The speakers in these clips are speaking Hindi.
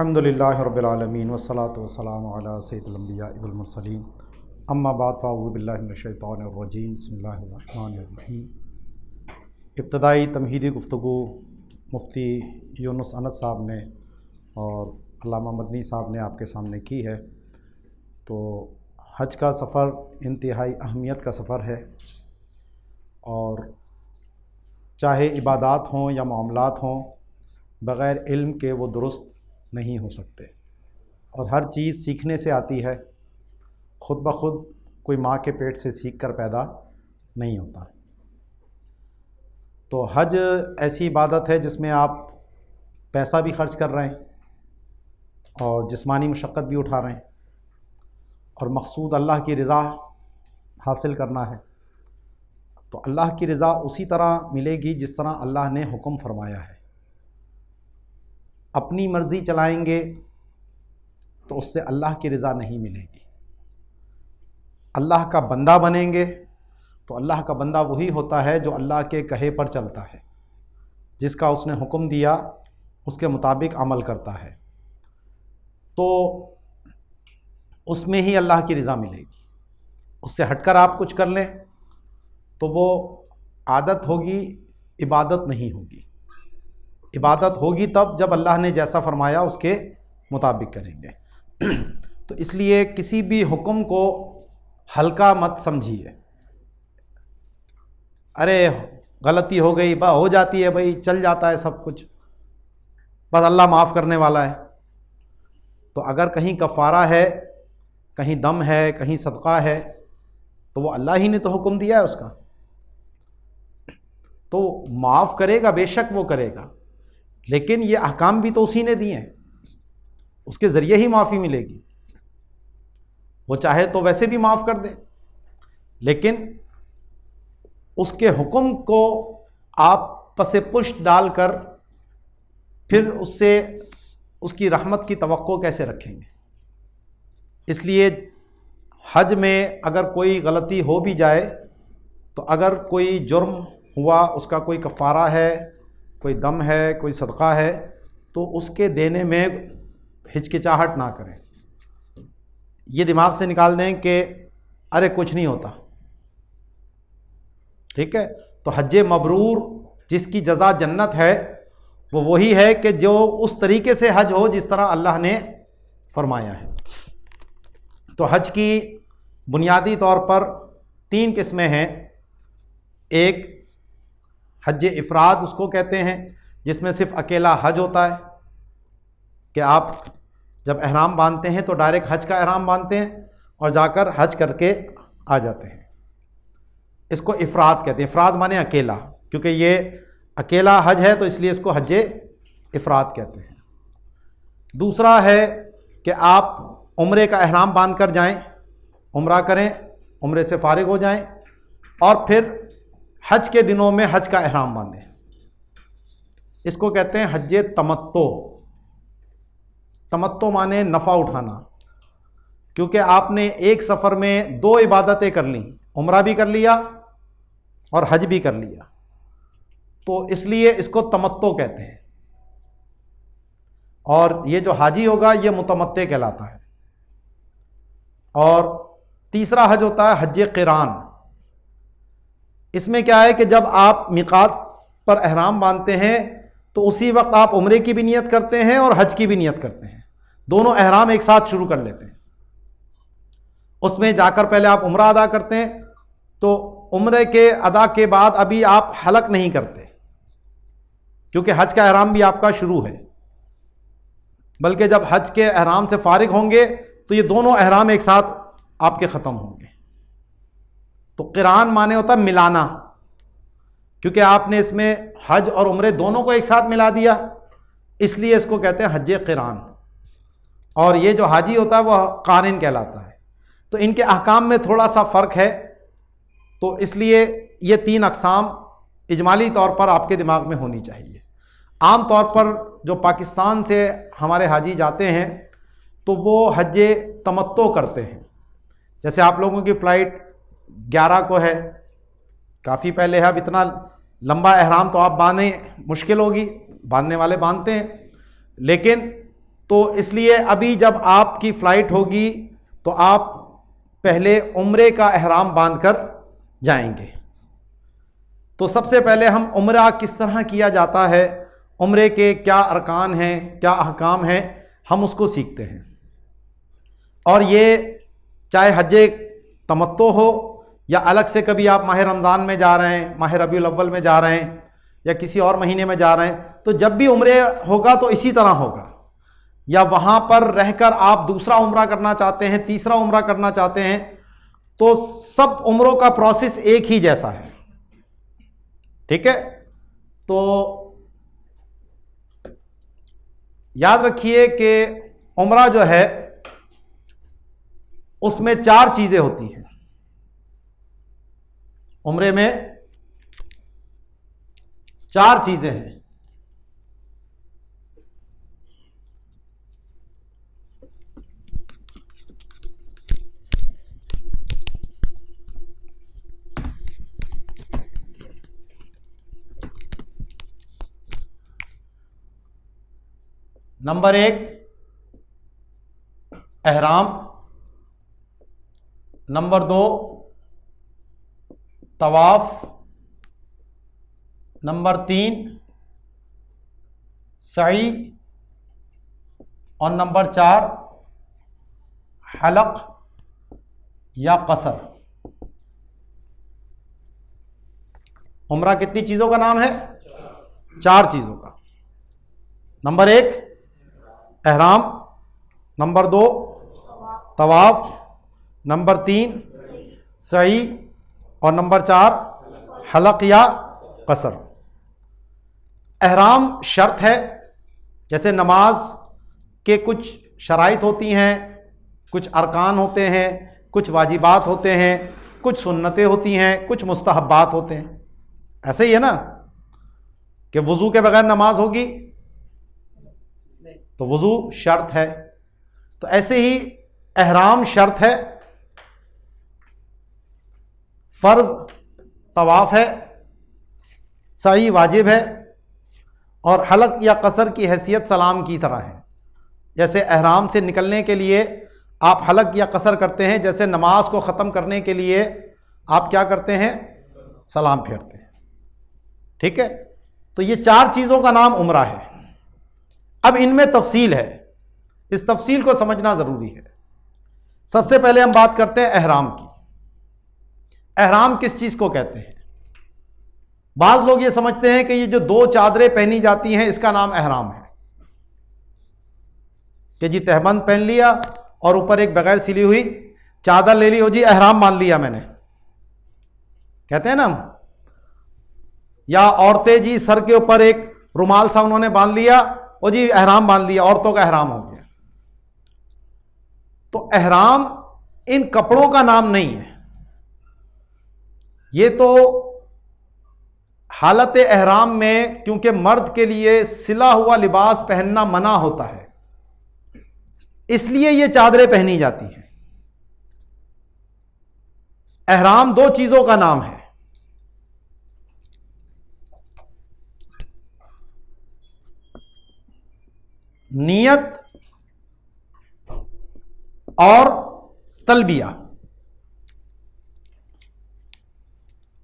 अल्हम्दुलिल्लाहि रब्बिल आलमीन वस्सलातु वस्सलामु अला सय्यिदिल अंबिया वल मुरसलीन अम्मा बाद फ़अऊज़ु बिल्लाहि मिनश शैतानिर रजीम बिस्मिल्लाहिर रहमानिर रहीम। इब्तदाई तमहीदी गुफ्तगू मुफ्ती यूनुस अनस साहब ने और अल्लामा मदनी साहब ने आपके सामने की है। तो हज का सफ़र इंतहाई अहमियत का सफ़र है और चाहे इबादात हों या मामलात हों, बग़ैर इल्म के वो दुरुस्त नहीं हो सकते और हर चीज़ सीखने से आती है। ख़ुद ब खुद कोई माँ के पेट से सीख कर पैदा नहीं होता। तो हज ऐसी इबादत है जिसमें आप पैसा भी खर्च कर रहे हैं और जिस्मानी मशक्क़त भी उठा रहे हैं और मकसूद अल्लाह की रज़ा हासिल करना है। तो अल्लाह की रज़ा उसी तरह मिलेगी जिस तरह अल्लाह ने हुक्म फरमाया है। अपनी मर्ज़ी चलाएंगे तो उससे अल्लाह की रज़ा नहीं मिलेगी। अल्लाह का बंदा बनेंगे तो अल्लाह का बंदा वही होता है जो अल्लाह के कहे पर चलता है, जिसका उसने हुक्म दिया उसके मुताबिक अमल करता है, तो उसमें ही अल्लाह की रज़ा मिलेगी। उससे हटकर आप कुछ कर लें तो वो आदत होगी, इबादत नहीं होगी। इबादत होगी तब जब अल्लाह ने जैसा फरमाया उसके मुताबिक करेंगे। तो इसलिए किसी भी हुक्म को हल्का मत समझिए। अरे गलती हो गई, हो जाती है भाई, चल जाता है सब कुछ, बस अल्लाह माफ़ करने वाला है। तो अगर कहीं कफ़ारा है, कहीं दम है, कहीं सदका है, तो वो अल्लाह ही ने तो हुक्म दिया है उसका, तो माफ़ करेगा, बेशक वो करेगा, लेकिन ये अहकाम भी तो उसी ने दिए हैं, उसके ज़रिए ही माफ़ी मिलेगी। वो चाहे तो वैसे भी माफ़ कर दे, लेकिन उसके हुक्म को आप पसे पुष्ट डालकर फिर उससे उसकी रहमत की तवक्को कैसे रखेंगे। इसलिए हज में अगर कोई गलती हो भी जाए, तो अगर कोई जुर्म हुआ, उसका कोई कफ़ारा है, कोई दम है, कोई सदका है, तो उसके देने में हिचकिचाहट ना करें। ये दिमाग से निकाल दें कि अरे कुछ नहीं होता, ठीक है। तो हज मबरूर जिसकी जज़ा जन्नत है वो वही है कि जो उस तरीके से हज हो जिस तरह अल्लाह ने फरमाया है। तो हज की बुनियादी तौर पर 3 किस्में हैं। एक हज इफ़राद उसको कहते हैं, जिसमें सिर्फ़ अकेला हज होता है कि आप जब एहराम बांधते हैं तो डायरेक्ट हज का एहराम बांधते हैं और जाकर हज करके आ जाते हैं। इसको इफ़राद कहते हैं। इफ़राद माने अकेला, क्योंकि ये अकेला हज है तो इसलिए इसको हज इफ़राद कहते हैं। दूसरा है कि आप उम्रे का एहराम बांध कर जाएँ, उम्रा करें, उम्रे से फ़ारिग हो जाएं और फिर हज के दिनों में हज का एहराम बांधें। इसको कहते हैं हज तमत्तो। तमत्तो माने नफ़ा उठाना, क्योंकि आपने एक सफ़र में 2 इबादतें कर ली, उम्रा भी कर लिया और हज भी कर लिया, तो इसलिए इसको तमत्तो कहते हैं। और ये जो हाजी होगा ये मुतमत्ते कहलाता है। और तीसरा हज होता है हज क़िरान। इसमें क्या है कि जब आप मिक़ात पर एहराम बांधते हैं तो उसी वक्त आप उम्रे की भी नियत करते हैं और हज की भी नियत करते हैं। दोनों एहराम एक साथ शुरू कर लेते हैं। उसमें जाकर पहले आप उम्रा अदा करते हैं, तो उम्रे के अदा के बाद अभी आप हलक नहीं करते, क्योंकि हज का एहराम भी आपका शुरू है, बल्कि जब हज के एहराम से फारिग होंगे तो ये दोनों एहराम एक साथ आपके ख़त्म होंगे। तो क़िरान माने होता है मिलाना, क्योंकि आपने इसमें हज और उम्रे दोनों को एक साथ मिला दिया, इसलिए इसको कहते हैं हज क़िरान। और ये जो हाजी होता है वह क़ारिन कहलाता है। तो इनके अहकाम में थोड़ा सा फ़र्क है, तो इसलिए ये 3 अक़साम इजमाली तौर पर आपके दिमाग में होनी चाहिए। आम तौर पर जो पाकिस्तान से हमारे हाजी जाते हैं तो वो हज तमत्तो करते हैं। जैसे आप लोगों की फ़्लाइट 11 को है, काफ़ी पहले है, अब इतना लंबा एहराम तो आप बांधें मुश्किल होगी, बांधने वाले बांधते हैं, लेकिन तो इसलिए अभी जब आपकी फ़्लाइट होगी तो आप पहले उम्रे का एहराम बांधकर जाएंगे। तो सबसे पहले हम उम्रा किस तरह किया जाता है, उम्रे के क्या अरकान हैं, क्या अहकाम हैं, हम उसको सीखते हैं। और ये चाहे हज्जे तमत्तो हो या अलग से कभी आप माह रमज़ान में जा रहे हैं, माह रबीउल अव्वल में जा रहे हैं या किसी और महीने में जा रहे हैं, तो जब भी उम्रे होगा तो इसी तरह होगा। या वहाँ पर रहकर आप दूसरा उम्रा करना चाहते हैं, तीसरा उम्रा करना चाहते हैं, तो सब उम्रों का प्रोसेस एक ही जैसा है। ठीक है, तो याद रखिए कि उम्रा जो है उसमें 4 चीजें होती हैं। उम्रे में 4 चीजें हैं। नंबर 1 एहराम, नंबर 2 तवाफ, नंबर 3 सई और नंबर 4 हलक या कसर। उम्रा कितनी चीज़ों का नाम है? 4 चीज़ों का। नंबर 1 एहराम, नंबर 2 तवाफ, नंबर 3 सई और नंबर 4 हलक या कसर। एहराम शर्त है, जैसे नमाज के कुछ शराइत होती हैं, कुछ अरकान होते हैं, कुछ वाजिबात होते हैं, कुछ सुन्नतें होती हैं, कुछ मुस्तहब्बात होते हैं। ऐसे ही है ना कि वज़ू के बगैर नमाज होगी तो वज़ू शर्त है, तो ऐसे ही एहराम शर्त है, फ़र्ज तवाफ़ है, सई वाजिब है और हलक या कसर की हैसियत सलाम की तरह है। जैसे एहराम से निकलने के लिए आप हलक या कसर करते हैं, जैसे नमाज को ख़त्म करने के लिए आप क्या करते हैं? सलाम फेरते हैं। ठीक है, तो ये 4 चीज़ों का नाम उम्रा है। अब इनमें तफसील है, इस तफसील को समझना ज़रूरी है। सबसे पहले हम बात करते हैं एहराम की। एहराम किस चीज़ को कहते हैं? बाज़ लोग ये समझते हैं कि ये जो 2 चादरें पहनी जाती हैं इसका नाम एहराम है, कि जी तहबंद पहन लिया और ऊपर एक बगैर सिली हुई चादर ले ली, हो जी एहराम बांध लिया मैंने, कहते हैं ना। या औरतें जी सर के ऊपर एक रुमाल सा उन्होंने बांध लिया, ओ जी एहराम बांध लिया, औरतों का एहराम हो गया। तो एहराम इन कपड़ों का नाम नहीं है, ये तो हालत एहराम में, क्योंकि मर्द के लिए सिला हुआ लिबास पहनना मना होता है, इसलिए ये चादरें पहनी जाती हैं। एहराम 2 चीजों का नाम है, नियत और तलबिया।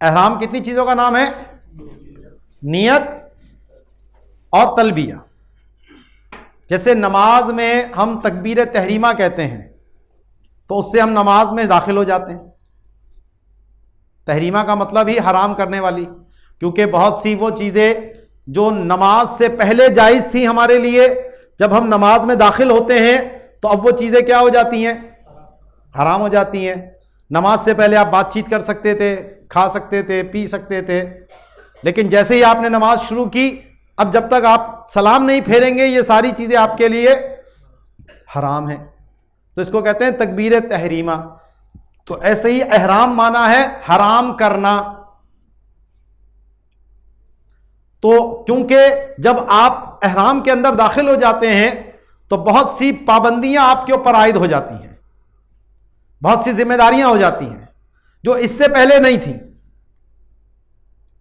एहराम कितनी चीजों का नाम है? नियत और तलबिया। जैसे नमाज में हम तकबीर तहरीमा कहते हैं तो उससे हम नमाज में दाखिल हो जाते हैं। तहरीमा का मतलब ही हराम करने वाली, क्योंकि बहुत सी वो चीज़ें जो नमाज से पहले जायज़ थी हमारे लिए, जब हम नमाज में दाखिल होते हैं तो अब वो चीज़ें क्या हो जाती हैं? हराम हो जाती हैं। नमाज से पहले आप बातचीत कर सकते थे, खा सकते थे, पी सकते थे, लेकिन जैसे ही आपने नमाज शुरू की, अब जब तक आप सलाम नहीं फेरेंगे ये सारी चीज़ें आपके लिए हराम है। तो इसको कहते हैं तकबीर तहरीमा। तो ऐसे ही एहराम माना है हराम करना। तो क्योंकि जब आप एहराम के अंदर दाखिल हो जाते हैं तो बहुत सी पाबंदियां आपके ऊपर आयद हो जाती हैं, बहुत सी जिम्मेदारियां हो जाती हैं जो इससे पहले नहीं थी,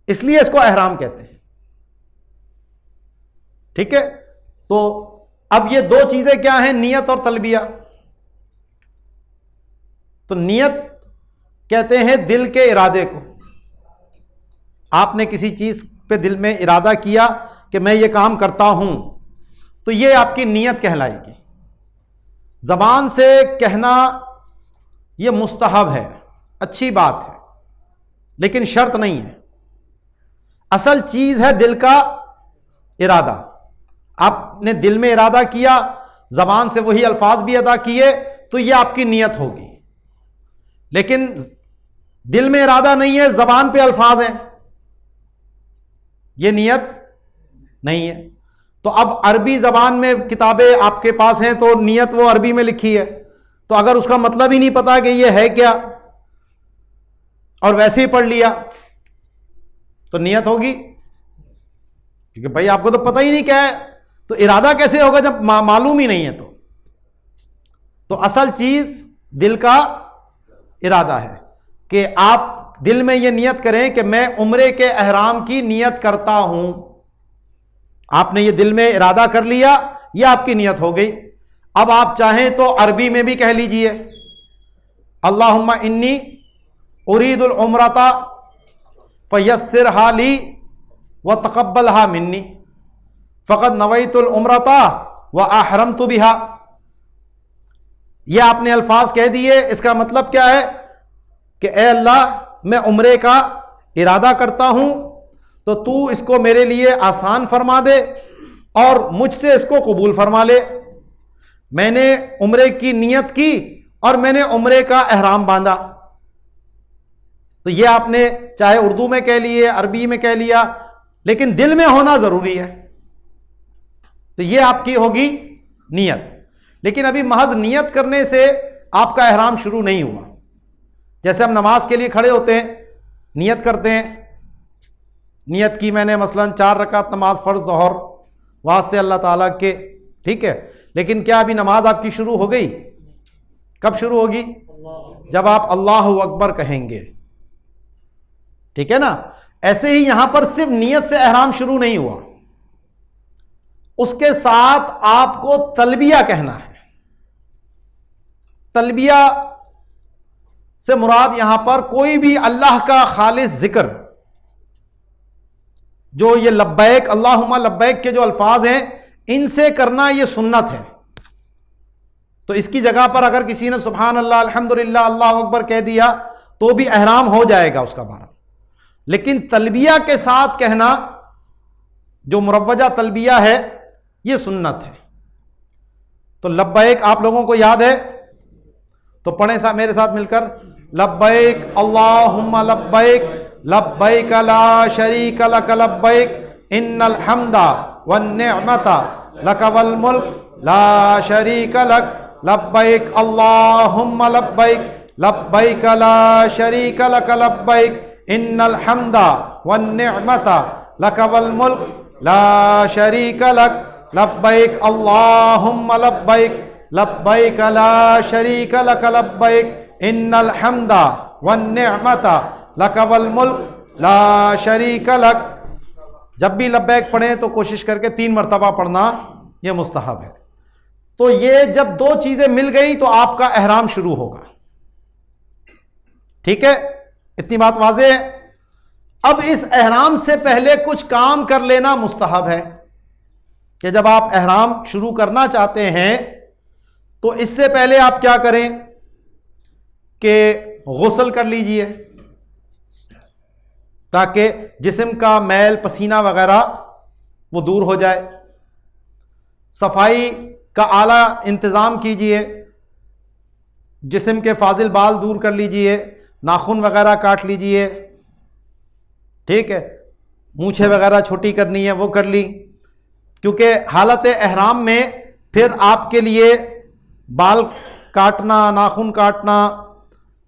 इसलिए इसको एहराम कहते हैं। ठीक है, तो अब ये दो चीजें क्या हैं, नियत और तलबिया। तो नियत कहते हैं दिल के इरादे को। आपने किसी चीज पे दिल में इरादा किया कि मैं ये काम करता हूं, तो ये आपकी नियत कहलाएगी। जबान से कहना ये मुस्तहब है, अच्छी बात है, लेकिन शर्त नहीं है। असल चीज है दिल का इरादा। आपने दिल में इरादा किया, जबान से वही अल्फाज भी अदा किए, तो ये आपकी नियत होगी। लेकिन दिल में इरादा नहीं है, जबान पे अल्फाज हैं, ये नियत नहीं है। तो अब अरबी जबान में किताबें आपके पास हैं, तो नियत वो अरबी में लिखी है, तो अगर उसका मतलब ही नहीं पता कि ये है क्या और वैसे ही पढ़ लिया तो नियत होगी, क्योंकि भाई आपको तो पता ही नहीं क्या है, तो इरादा कैसे होगा जब मालूम ही नहीं है। तो असल चीज दिल का इरादा है कि आप दिल में यह नियत करें कि मैं उम्रे के एहराम की नियत करता हूं। आपने ये दिल में इरादा कर लिया, यह आपकी नियत हो गई। अब आप चाहें तो अरबी में भी कह लीजिए, अल्लाहुम्मा इन्नी उरीदुल उम्रता फयस्सिर हाली व तक़ब्बलहा मिन्नी फ़क़द नवैतुल उम्रता व अहरमतु बिहा। यह आपने अल्फाज कह दिए, इसका मतलब क्या है कि ए अल्लाह, मैं उम्रे का इरादा करता हूं, तो तू इसको मेरे लिए आसान फरमा दे और मुझसे इसको कबूल फरमा ले। मैंने उम्रे की नियत की और मैंने उम्रे का एहराम बांधा। तो यह आपने चाहे उर्दू में कह लिए, अरबी में कह लिया, लेकिन दिल में होना जरूरी है। तो यह आपकी होगी नियत। लेकिन अभी महज नियत करने से आपका एहराम शुरू नहीं हुआ। जैसे हम नमाज के लिए खड़े होते हैं, नियत करते हैं, नियत की मैंने मसलन 4 रकात नमाज फ़र्ज़ ज़ोहर वास्ते अल्लाह ताला के, ठीक है, लेकिन क्या अभी नमाज आपकी शुरू हो गई? कब शुरू होगी? जब आप अल्लाहु अकबर कहेंगे, ठीक है ना। ऐसे ही यहां पर सिर्फ नियत से एहराम शुरू नहीं हुआ, उसके साथ आपको तलबिया कहना है। तलबिया से मुराद यहां पर कोई भी अल्लाह का खालिस जिक्र, जो ये लब्बैक अल्लाहुम्मा लब्बैक के जो अल्फाज हैं, इनसे करना ये सुन्नत है। तो इसकी जगह पर अगर किसी ने सुभान अल्लाह, अल्हम्दुलिल्लाह, अल्लाहु अकबर कह दिया तो भी एहराम हो जाएगा उसका बारह। लेकिन तलबिया के साथ कहना, जो मुरव्वजा तलबिया है, ये सुन्नत है। तो लब्बैक आप लोगों को याद है, तो पढ़ें साहब मेरे साथ मिलकर, लब्बैक अल्लाहुम्मा लब्बैक लब्बैक ला शरीक लक लब्बैक इन्नल हम्दा वन निअमता लक वल मुल्क ला शरीक लक लब्बैक अल्लाहुम्मा लब्बैक लब्बैक ला शरीक लक लब्बैक इन्नल हम्दा वन निअमता लक वल मुल्क ला शरीक लक लब्बैक अल्लाहुम्मा लब्बैक लब्बैक ला शरीक लक लब्बैक इन्नल हम्दा वन निअमता लक वल मुल्क ला शरीक लक। जब भी लब्बैक पढ़ें तो कोशिश करके 3 मरतबा पढ़ना, यह मुस्तहब है। तो ये जब 2 चीजें मिल गई तो आपका एहराम शुरू होगा, ठीक है, इतनी बात वाज़ेह है। अब इस एहराम से पहले कुछ काम कर लेना मुस्तहब है, कि जब आप एहराम शुरू करना चाहते हैं तो इससे पहले आप क्या करें कि गुस्ल कर लीजिए, ताकि जिस्म का मैल पसीना वगैरह वो दूर हो जाए। सफाई का आला इंतज़ाम कीजिए, जिस्म के फाजिल बाल दूर कर लीजिए, नाखून वगैरह काट लीजिए, ठीक है, मूछें वगैरह छोटी करनी है वो कर ली, क्योंकि हालत एहराम में फिर आपके लिए बाल काटना, नाखून काटना,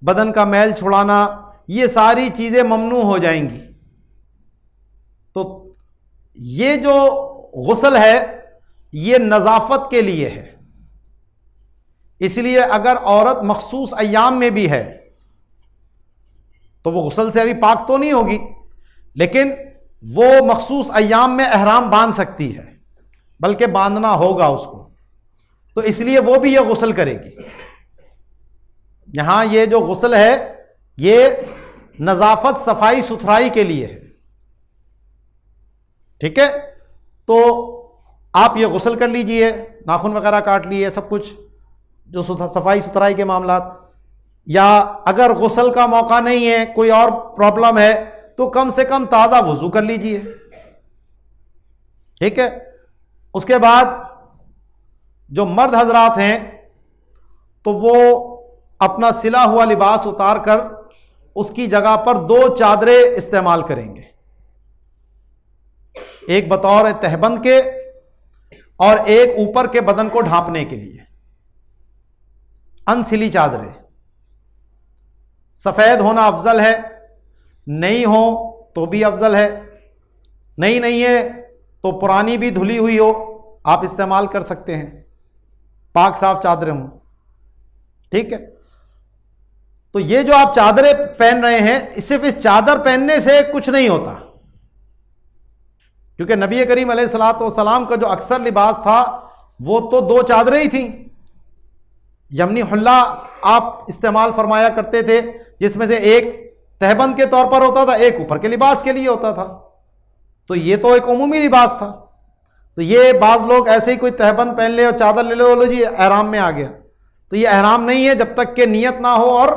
बदन का मैल छुड़ाना, ये सारी चीज़ें ममनू हो जाएंगी। तो ये जो गुस्ल है ये नज़ाफ़त के लिए है, इसलिए अगर औरत मखसूस अय्याम में भी है तो वो गुस्ल से अभी पाक तो नहीं होगी, लेकिन वो मखसूस अय्याम में एहराम बांध सकती है, बल्कि बांधना होगा उसको। तो इसलिए वो भी ये गुस्ल करेगी। यहां ये जो गुस्ल है ये नजाफत सफाई सुथराई के लिए है, ठीक है। तो आप ये गुस्ल कर लीजिए, नाखून वगैरह काट लिए, सब कुछ जो सफाई सुथराई के मामलात। या अगर गुस्ल का मौका नहीं है, कोई और प्रॉब्लम है, तो कम से कम ताज़ा वुजू कर लीजिए, ठीक है। उसके बाद जो मर्द हजरात हैं तो वो अपना सिला हुआ लिबास उतार कर उसकी जगह पर 2 चादरें इस्तेमाल करेंगे, एक बतौर तहबंद के और एक ऊपर के बदन को ढांपने के लिए। अनसिली चादरें, सफेद होना अफजल है, नहीं हो तो भी अफजल है, नहीं है तो पुरानी भी धुली हुई हो आप इस्तेमाल कर सकते हैं, पाक साफ चादरें हों, ठीक है। तो ये जो आप चादरें पहन रहे हैं, सिर्फ इस चादर पहनने से कुछ नहीं होता, क्योंकि नबी करीम अलैहिस्सलातु वस्सलाम का जो अक्सर लिबास था वो तो 2 चादरें ही थी। यमनी हुल्ला आप इस्तेमाल फरमाया करते थे, जिसमें से एक तहबंद के तौर पर होता था, एक ऊपर के लिबास के लिए होता था। तो ये तो एक उमूमी लिबास था। तो ये बाज़ लोग ऐसे ही कोई तहबंद पहन ले और चादर ले लो, बोलो जी एहराम में आ गया, तो ये एहराम नहीं है जब तक कि नियत ना हो और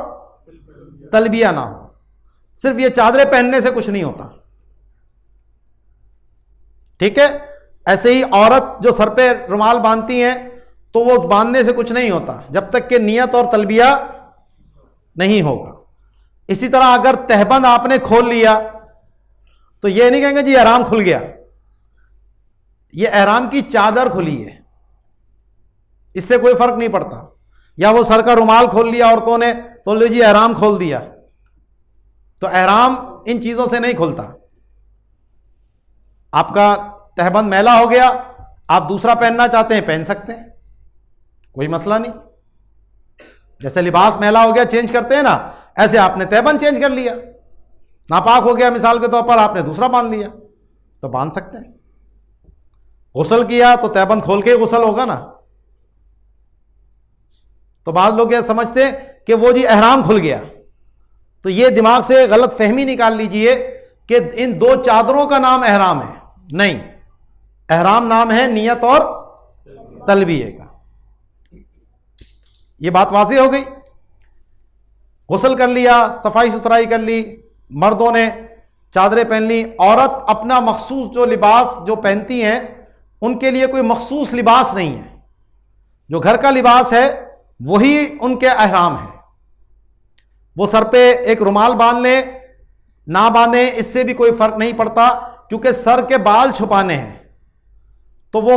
तलबिया ना हो। सिर्फ ये चादरें पहनने से कुछ नहीं होता, ठीक है। ऐसे ही औरत जो सर पे रुमाल बांधती हैं तो वो उस बांधने से कुछ नहीं होता जब तक कि नियत और तलबिया नहीं होगा। इसी तरह अगर तहबंद आपने खोल लिया तो ये नहीं कहेंगे जी एहराम खुल गया, ये एहराम की चादर खुली है, इससे कोई फर्क नहीं पड़ता। या वो सर का रुमाल खोल लिया औरतों ने तो लो जी एहराम खोल दिया, तो एहराम इन चीजों से नहीं खुलता। आपका तहबंद मैला हो गया, आप दूसरा पहनना चाहते हैं पहन सकते हैं, कोई मसला नहीं। जैसे लिबास मैला हो गया चेंज करते हैं ना, ऐसे आपने तहबंद चेंज कर लिया, नापाक हो गया मिसाल के तौर पर, आपने दूसरा बांध लिया तो बांध सकते हैं। गुस्ल किया तो तहबंद खोल के गुस्ल होगा ना। तो बाद लोग ये समझते हैं कि वो जी एहराम खुल गया, तो ये दिमाग से गलत फहमी निकाल लीजिए कि इन 2 चादरों का नाम एहराम है। नहीं, एहराम नाम है नियत और तलबिये का। ये बात वाज़ेह हो गई। गुस्ल कर लिया, सफाई सुथराई कर ली, मर्दों ने चादरें पहन ली। औरत अपना मखसूस जो लिबास जो पहनती हैं उनके लिए कोई मखसूस लिबास नहीं है, जो घर का लिबास है वही उनके एहराम है। वो सर पे एक रुमाल बांध लें ना बांधे इससे भी कोई फर्क नहीं पड़ता, क्योंकि सर के बाल छुपाने हैं तो वो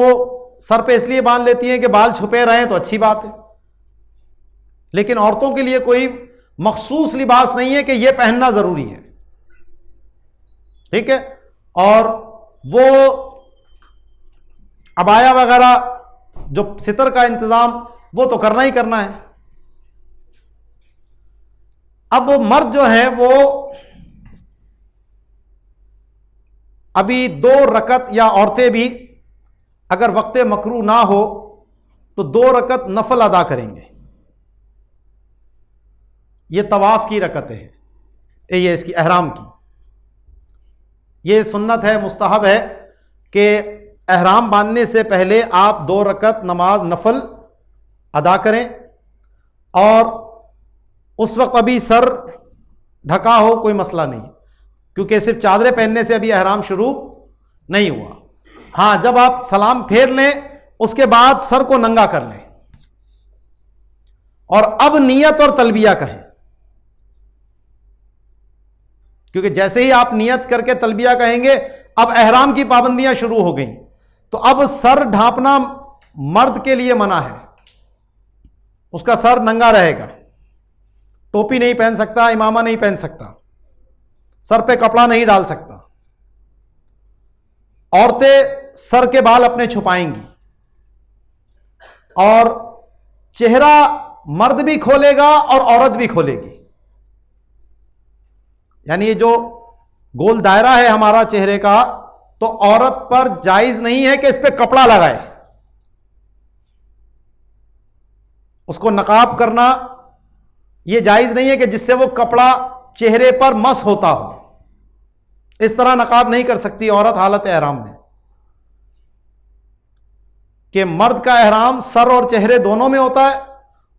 सर पे इसलिए बांध लेती हैं कि बाल छुपे रहें तो अच्छी बात है। लेकिन औरतों के लिए कोई मखसूस लिबास नहीं है कि यह पहनना जरूरी है, ठीक है। और वो अबाया वगैरह जो सितर का इंतजाम वो तो करना ही करना है। अब मर्द जो है वो अभी 2 रकत, या औरतें भी अगर वक्त मकरू ना हो तो 2 रकत नफल अदा करेंगे। ये तवाफ की रकतें हैं, ये इसकी एहराम की। ये सुन्नत है, मुस्तहब है कि एहराम बांधने से पहले आप 2 रकत नमाज नफल अदा करें, और उस वक्त अभी सर ढका हो कोई मसला नहीं, क्योंकि सिर्फ चादरें पहनने से अभी एहराम शुरू नहीं हुआ। हाँ, जब आप सलाम फेर लें उसके बाद सर को नंगा कर लें और अब नियत और तलबिया कहें, क्योंकि जैसे ही आप नियत करके तलबिया कहेंगे अब एहराम की पाबंदियां शुरू हो गई। तो अब सर ढांपना मर्द के लिए मना है, उसका सर नंगा रहेगा, टोपी नहीं पहन सकता, इमामा नहीं पहन सकता, सर पे कपड़ा नहीं डाल सकता। औरतें सर के बाल अपने छुपाएंगी और चेहरा मर्द भी खोलेगा और औरत भी खोलेगी। यानी ये जो गोल दायरा है हमारा चेहरे का, तो औरत पर जायज नहीं है कि इस पे कपड़ा लगाए। उसको नकाब करना यह जायज़ नहीं है कि जिससे वो कपड़ा चेहरे पर मस होता हो। इस तरह नकाब नहीं कर सकती औरत हालत एहराम में, कि मर्द का एहराम सर और चेहरे दोनों में होता है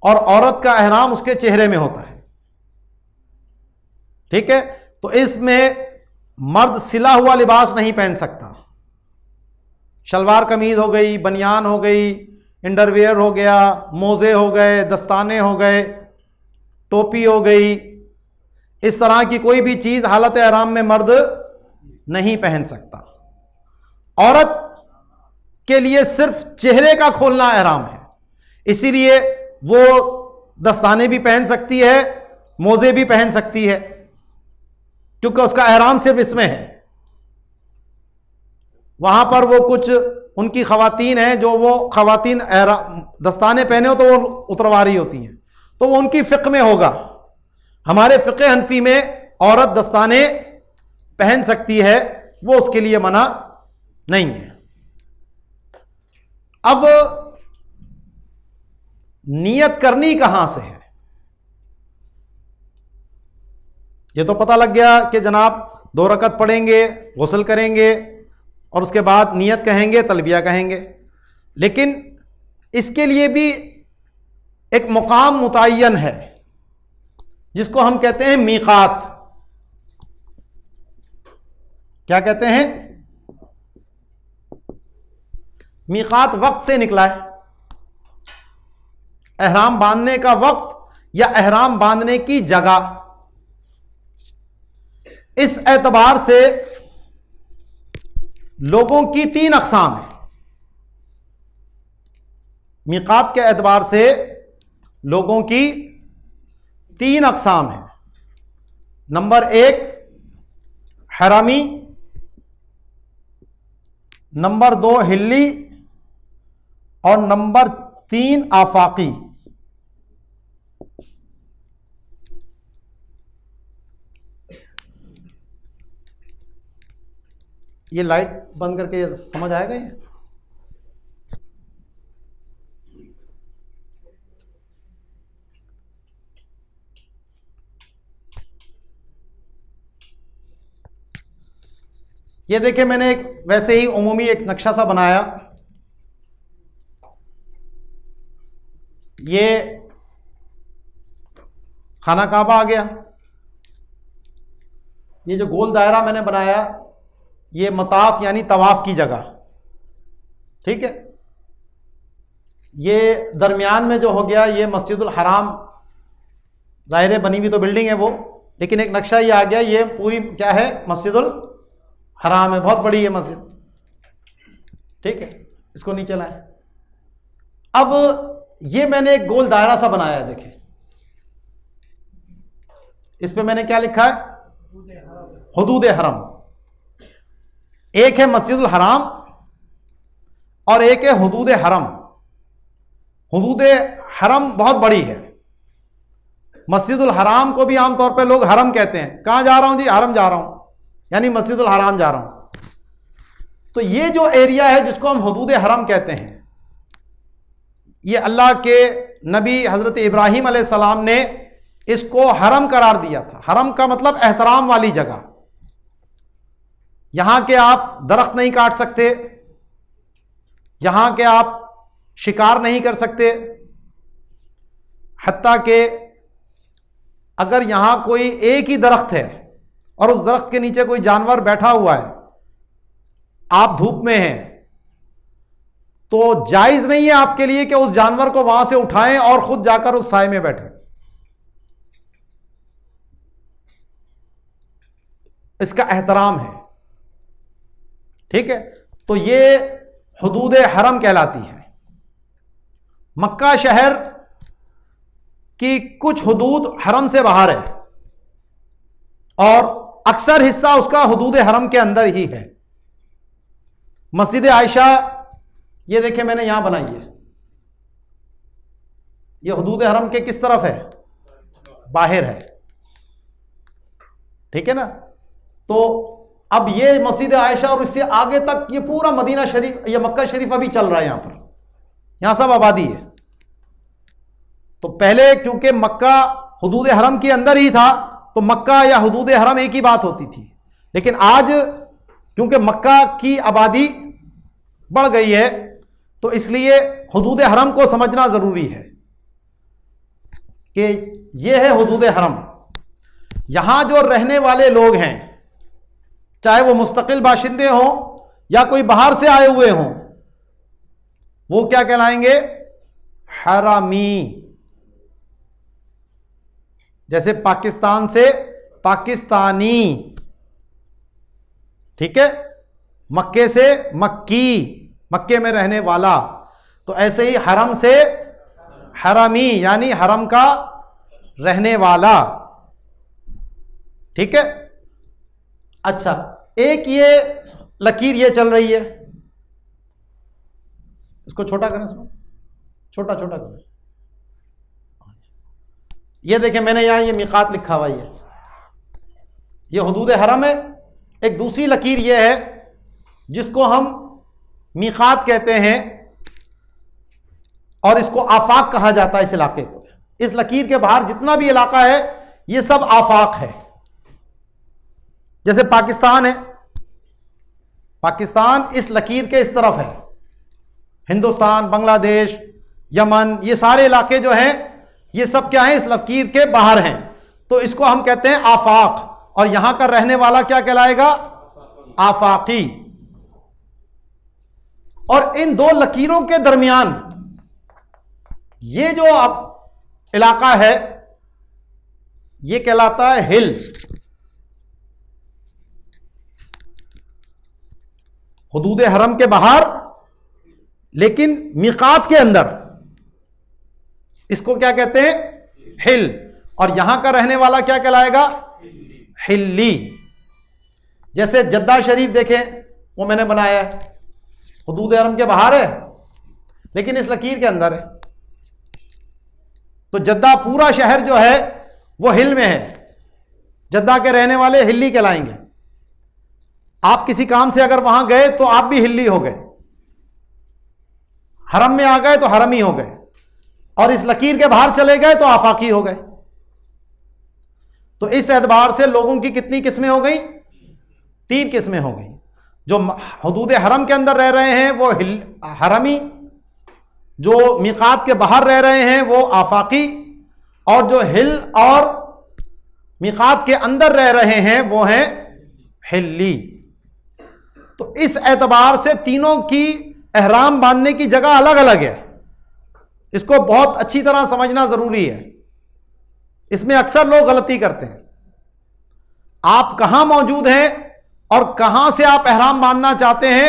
और औरत का एहराम उसके चेहरे में होता है। ठीक है, तो इसमें मर्द सिला हुआ लिबास नहीं पहन सकता। शलवार कमीज हो गई, बनियान हो गई, अंडरवियर हो गया, मोजे हो गए, दस्ताने हो गए, टोपी हो गई, इस तरह की कोई भी चीज हालत एहराम में मर्द नहीं पहन सकता। औरत के लिए सिर्फ चेहरे का खोलना एहराम है, इसीलिए वो दस्ताने भी पहन सकती है, मोजे भी पहन सकती है, क्योंकि उसका एहराम सिर्फ इसमें है। वहां पर वो कुछ उनकी खवातीन हैं जो वो खवातीन दस्ताने पहने हो तो वो उतरवा रही होती हैं, तो वो उनकी फिक्र में होगा। हमारे फिक्र हनफी में औरत दस्ताने पहन सकती है, वो उसके लिए मना नहीं है। अब नियत करनी कहां से है? ये तो पता लग गया कि जनाब 2 रकत पढ़ेंगे, गुस्ल करेंगे और उसके बाद नियत कहेंगे, तलबिया कहेंगे। लेकिन इसके लिए भी एक मुकाम मुतय्यन है जिसको हम कहते हैं मीकात। क्या कहते हैं? मीकात वक्त से निकला है, एहराम बांधने का वक्त या एहराम बांधने की जगह। इस एतबार से लोगों की 3 अक़साम है। मीकात के एतबार से लोगों की 3 अक़साम है। नंबर 1 हरामी, नंबर 2 हिल्ली और नंबर 3 आफाकी। ये लाइट बंद करके समझ आएगा ये देखिए, मैंने वैसे ही उमूमी एक नक्शा सा बनाया। ये खाना काबा आ गया, ये जो गोल दायरा मैंने बनाया ये मताफ यानी तवाफ की जगह। ठीक है, ये दरमियान में जो हो गया ये मस्जिदुल हराम, जाहिर है बनी हुई तो बिल्डिंग है वो, लेकिन एक नक्शा ये आ गया, ये पूरी क्या है? मस्जिदुल हराम है, बहुत बड़ी है मस्जिद। ठीक है, इसको नीचे लाए। अब ये मैंने एक गोल दायरा सा बनाया है, देखें इस पे मैंने क्या लिखा है? हुदूद हरम। एक है मस्जिदुल हराम और एक है हुदूद हरम। हुदूद हरम बहुत बड़ी है। मस्जिदुल हराम को भी आमतौर पे लोग हरम कहते हैं। कहां जा रहा हूं जी? हरम जा रहा हूं, यानी मस्जिदुल हराम जा रहा हूं। तो ये जो एरिया है जिसको हम हुदूद हरम कहते हैं, ये अल्लाह के नबी हजरत इब्राहीम अलैहिस्सलाम ने इसको हरम करार दिया था। हरम का मतलब एहतराम वाली जगह। यहां के आप दरख्त नहीं काट सकते, यहां के आप शिकार नहीं कर सकते, हत्ता कि अगर यहां कोई एक ही दरख्त है और उस दरख्त के नीचे कोई जानवर बैठा हुआ है, आप धूप में हैं, तो जायज नहीं है आपके लिए कि उस जानवर को वहां से उठाएं और खुद जाकर उस साए में बैठें। इसका एहतराम है। ठीक है, तो ये हुदूद हरम कहलाती है। मक्का शहर की कुछ हुदूद हरम से बाहर है और अक्सर हिस्सा उसका हुदूद हरम के अंदर ही है। मस्जिद आयशा, ये देखें मैंने यहां बनाई है, ये हुदूद हरम के किस तरफ है? बाहर है। ठीक है ना? तो अब ये मस्जिद आयशा और इससे आगे तक ये पूरा मदीना शरीफ, ये मक्का शरीफ अभी चल रहा है। यहां पर, यहां सब आबादी है। तो पहले क्योंकि मक्का हुदूद हरम के अंदर ही था तो मक्का या हुदूद हरम एक ही बात होती थी, लेकिन आज क्योंकि मक्का की आबादी बढ़ गई है तो इसलिए हुदूद हरम को समझना जरूरी है कि यह है हुदूद हरम। यहां जो रहने वाले लोग हैं, चाहे वो मुस्तकिल बाशिंदे हों या कोई बाहर से आए हुए हों, वो क्या कहलाएंगे? हरामी। जैसे पाकिस्तान से पाकिस्तानी, ठीक है, मक्के से मक्की, मक्के में रहने वाला। तो ऐसे ही हरम से हरामी यानी हरम का रहने वाला, ठीक है। अच्छा, एक ये लकीर ये चल रही है, इसको छोटा करें, छोटा छोटा करें। ये देखें, मैंने यहां ये मिकात लिखा हुआ है, ये हुदूद हरम है। एक दूसरी लकीर ये है जिसको हम मिकात कहते हैं और इसको आफाक कहा जाता है इस इलाके को। इस लकीर के बाहर जितना भी इलाका है ये सब आफाक है। जैसे पाकिस्तान है, पाकिस्तान इस लकीर के इस तरफ है, हिंदुस्तान, बांग्लादेश, यमन, ये सारे इलाके जो हैं ये सब क्या है? इस लकीर के बाहर हैं। तो इसको हम कहते हैं आफाक, और यहां का रहने वाला क्या कहलाएगा? आफाकी। और इन दो लकीरों के दरमियान ये जो अब इलाका है ये कहलाता है हिल। हुदूद हरम के बाहर लेकिन मिकात के अंदर, इसको क्या कहते हैं? हिल। और यहां का रहने वाला क्या कहलाएगा? हिल्ली। जैसे जद्दा शरीफ देखें, वो मैंने बनाया है, हुदूद हरम के बाहर है लेकिन इस लकीर के अंदर है। तो जद्दा पूरा शहर जो है वो हिल में है, जद्दा के रहने वाले हिल्ली कहलाएंगे। आप किसी काम से अगर वहां गए तो आप भी हिल्ली हो गए, हरम में आ गए तो हरमी हो गए, और इस लकीर के बाहर चले गए तो आफाकी हो गए। तो इस एतबार से लोगों की कितनी किस्में हो गई? 3 किस्में हो गई। जो हुदूद हरम के अंदर रह रहे हैं वो हरमी, जो मिकात के बाहर रह रहे हैं वो आफाकी, और जो हिल और मिकात के अंदर रह रहे हैं वो हैं हिल्ली। तो इस एतबार से तीनों की एहराम बांधने की जगह अलग अलग है। इसको बहुत अच्छी तरह समझना जरूरी है। इसमें अक्सर लोग गलती करते हैं। आप कहां मौजूद हैं और कहां से आप एहराम बांधना चाहते हैं,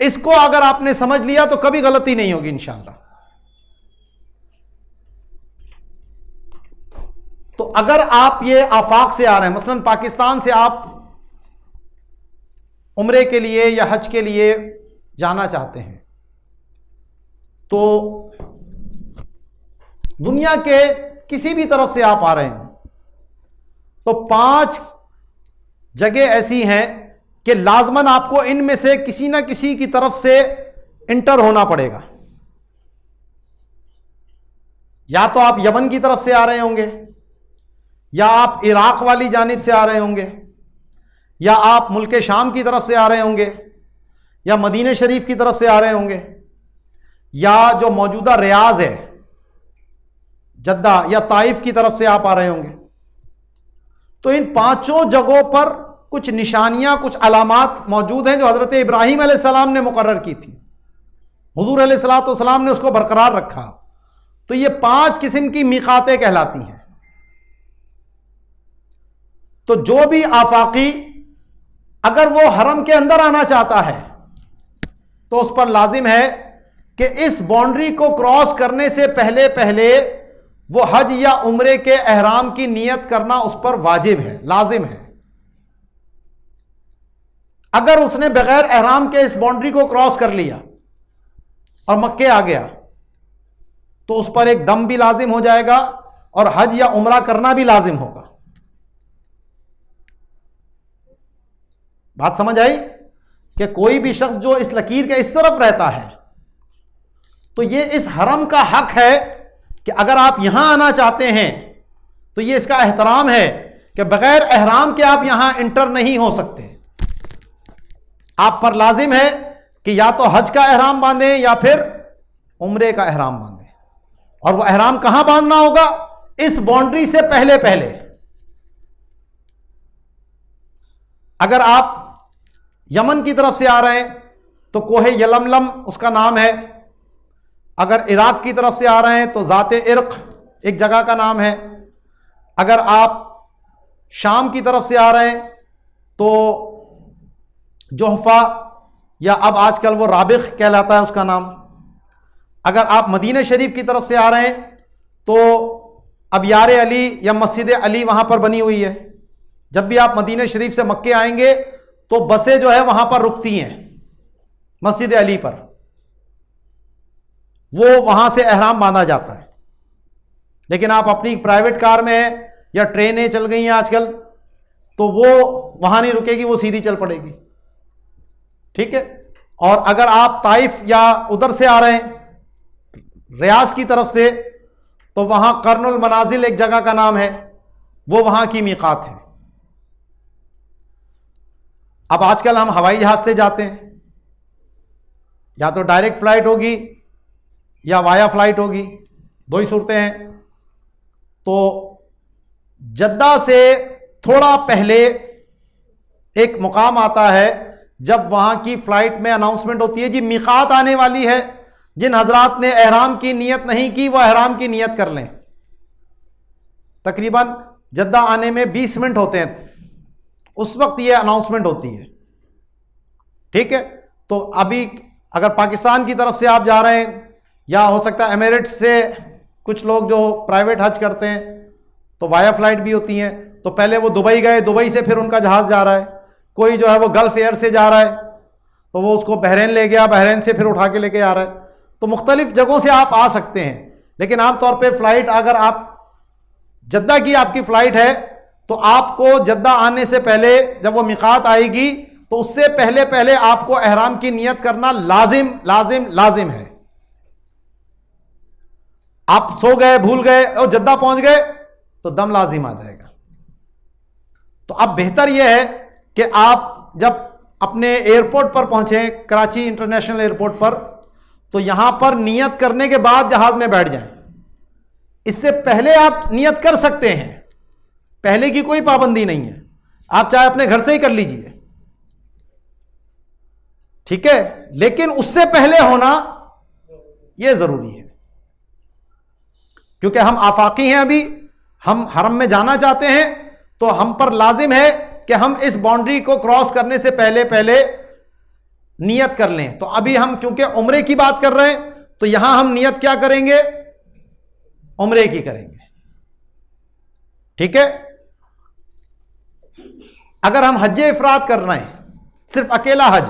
इसको अगर आपने समझ लिया तो कभी गलती नहीं होगी इंशाअल्लाह। तो अगर आप ये आफाक से आ रहे हैं, मसलन पाकिस्तान से आप उम्रे के लिए या हज के लिए जाना चाहते हैं, तो दुनिया के किसी भी तरफ से आप आ रहे हैं तो 5 जगह ऐसी हैं कि लाजमन आपको इनमें से किसी ना किसी की तरफ से इंटर होना पड़ेगा। या तो आप यमन की तरफ से आ रहे होंगे, या आप इराक वाली जानिब से आ रहे होंगे, या आप मुल्क शाम की तरफ से आ रहे होंगे, या मदीने शरीफ की तरफ से आ रहे होंगे, या जो मौजूदा रियाज है जद्दा या ताइफ की तरफ से आप आ रहे होंगे। तो इन 5 जगहों पर कुछ निशानियां, कुछ अलामात मौजूद हैं जो हजरत इब्राहीम अलैहिस्सलाम ने मुकर्रर की थी। हुजूर अलैहिस्सलाम ने उसको बरकरार रखा। तो ये 5 किस्म की मिकातें कहलाती हैं। तो जो भी आफाकी अगर वो हरम के अंदर आना चाहता है तो उस पर लाजिम है कि इस बाउंड्री को क्रॉस करने से पहले पहले वो हज या उम्रे के एहराम की नियत करना उस पर वाजिब है, लाजिम है। अगर उसने बगैर एहराम के इस बाउंड्री को क्रॉस कर लिया और मक्के आ गया तो उस पर एक दम भी लाजिम हो जाएगा और हज या उम्रा करना भी लाजिम होगा। बात समझ आई? कि कोई भी शख्स जो इस लकीर के इस तरफ रहता है तो ये इस हरम का हक है कि अगर आप यहां आना चाहते हैं तो ये इसका एहतराम है कि बगैर एहराम के आप यहां इंटर नहीं हो सकते। आप पर लाजिम है कि या तो हज का एहराम बांधें या फिर उम्रे का एहराम बांधें। और वो एहराम कहां बांधना होगा? इस बाउंड्री से पहले पहले। अगर आप यमन की तरफ से आ रहे हैं तो कोहे यलमलम उसका नाम है। अगर इराक की तरफ से आ रहे हैं तो ज़ाते इर्क एक जगह का नाम है। अगर आप शाम की तरफ से आ रहे हैं तो जोहफा या अब आजकल वो राबिख कहलाता है उसका नाम। अगर आप मदीना शरीफ की तरफ से आ रहे हैं तो अब यार अली या मस्जिद अली वहां पर बनी हुई है। जब भी आप मदीना शरीफ से मक्के आएंगे तो बसें जो है वहां पर रुकती हैं मस्जिद अली पर, वो वहां से एहराम बांधा जाता है। लेकिन आप अपनी प्राइवेट कार में हैं या ट्रेनें चल गई हैं आजकल, तो वो वहां नहीं रुकेगी, वो सीधी चल पड़ेगी। ठीक है। और अगर आप ताइफ या उधर से आ रहे हैं रियाज की तरफ से, तो वहां कर्नुल मनाजिल एक जगह का नाम है, वो वहां की मीकात है। अब आजकल हम हवाई जहाज से जाते हैं, या तो डायरेक्ट फ्लाइट होगी या वाया फ्लाइट होगी, दो ही सूरतें हैं। तो जद्दा से थोड़ा पहले एक मुकाम आता है जब वहां की फ्लाइट में अनाउंसमेंट होती है, जी मीकात आने वाली है, जिन हजरात ने एहराम की नियत नहीं की वो एहराम की नियत कर लें। तकरीबन जद्दा आने में 20 मिनट होते हैं, उस वक्त ये अनाउंसमेंट होती है। ठीक है। तो अभी अगर पाकिस्तान की तरफ से आप जा रहे हैं, या हो सकता है एमिरेट्स से कुछ लोग जो प्राइवेट हज करते हैं तो वाया फ्लाइट भी होती हैं, तो पहले वो दुबई गए, दुबई से फिर उनका जहाज जा रहा है। कोई जो है वो गल्फ एयर से जा रहा है तो वो उसको बहरीन ले गया, बहरीन से फिर उठा के लेके आ रहा है। तो मुख्तलिफ जगहों से आप आ सकते हैं। लेकिन आमतौर पे फ्लाइट, अगर आप जद्दा की आपकी फ्लाइट है तो आपको जद्दा आने से पहले जब वो मिकात आएगी तो उससे पहले पहले आपको एहराम की नियत करना लाजिम लाजिम लाजिम है। आप सो गए, भूल गए और जद्दा पहुंच गए तो दम लाजिम आ जाएगा। तो अब बेहतर यह है कि आप जब अपने एयरपोर्ट पर पहुंचे, कराची इंटरनेशनल एयरपोर्ट पर, तो यहां पर नियत करने के बाद जहाज में बैठ जाएं। इससे पहले आप नियत कर सकते हैं, पहले की कोई पाबंदी नहीं है, आप चाहे अपने घर से ही कर लीजिए। ठीक है। लेकिन उससे पहले होना यह जरूरी है, क्योंकि हम आफाकी हैं, अभी हम हरम में जाना चाहते हैं, तो हम पर लाजिम है कि हम इस बाउंड्री को क्रॉस करने से पहले पहले नियत कर लें। तो अभी हम चूंकि उम्रे की बात कर रहे हैं तो यहां हम नियत क्या करेंगे? उम्रे की करेंगे। ठीक है। अगर हम हज इफराद कर रहे हैं, सिर्फ अकेला हज,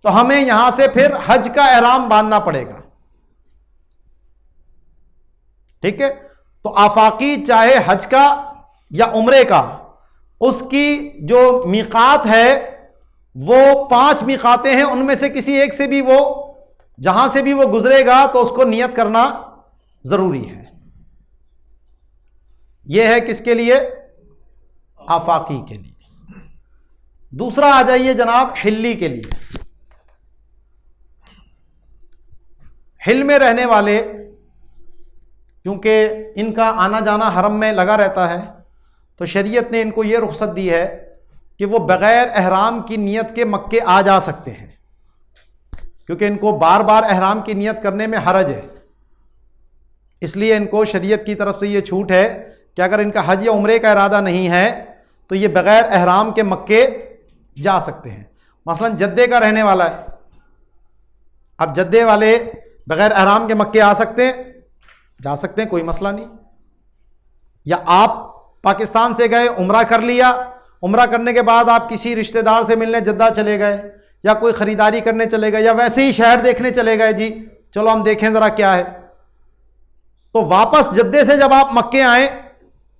तो हमें यहां से फिर हज का एहराम बांधना पड़ेगा। ठीक है। तो आफाकी चाहे हज का या उम्रे का, उसकी जो मीकात है वो 5 मीकातें हैं, उनमें से किसी एक से भी वो जहां से भी वो गुजरेगा तो उसको नियत करना जरूरी है। यह है किसके लिए? आफाकी के लिए। दूसरा आ जाइए जनाब हिल्ली के लिए। हिल में रहने वाले, क्योंकि इनका आना जाना हरम में लगा रहता है, तो शरीयत ने इनको ये रुख्सत दी है कि वो बग़ैर एहराम की नियत के मक्के आ जा सकते हैं, क्योंकि इनको बार बार एहराम की नियत करने में हरज है। इसलिए इनको शरीयत की तरफ से ये छूट है कि अगर इनका हज या उम्रे का इरादा नहीं है तो ये बग़ैर एहराम के मक्के जा सकते हैं। मसलन जद्दे का रहने वाला है, अब जद्दे वाले बग़ैर एहराम के मक्के आ सकते हैं, जा सकते हैं, कोई मसला नहीं। या आप पाकिस्तान से गए, उम्रा कर लिया, उम्रा करने के बाद आप किसी रिश्तेदार से मिलने जद्दा चले गए, या कोई ख़रीदारी करने चले गए, या वैसे ही शहर देखने चले गए, जी चलो हम देखें ज़रा क्या है। तो वापस जद्दे से जब आप मक्के आए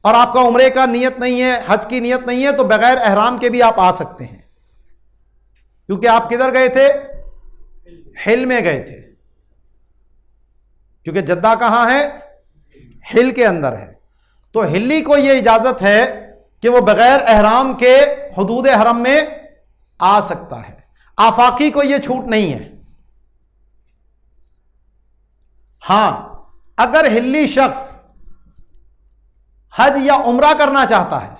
और आपका उम्रे का नियत नहीं है, हज की नियत नहीं है, तो बग़ैर एहराम के भी आप आ सकते हैं, क्योंकि आप किधर गए थे? हिल में गए थे। क्योंकि जद्दा कहाँ है? हिल के अंदर है, तो हिल्ली को यह इजाजत है कि वो बगैर एहराम के हुदूद हरम में आ सकता है। आफाकी को यह छूट नहीं है। हां, अगर हिल्ली शख्स हज या उम्रा करना चाहता है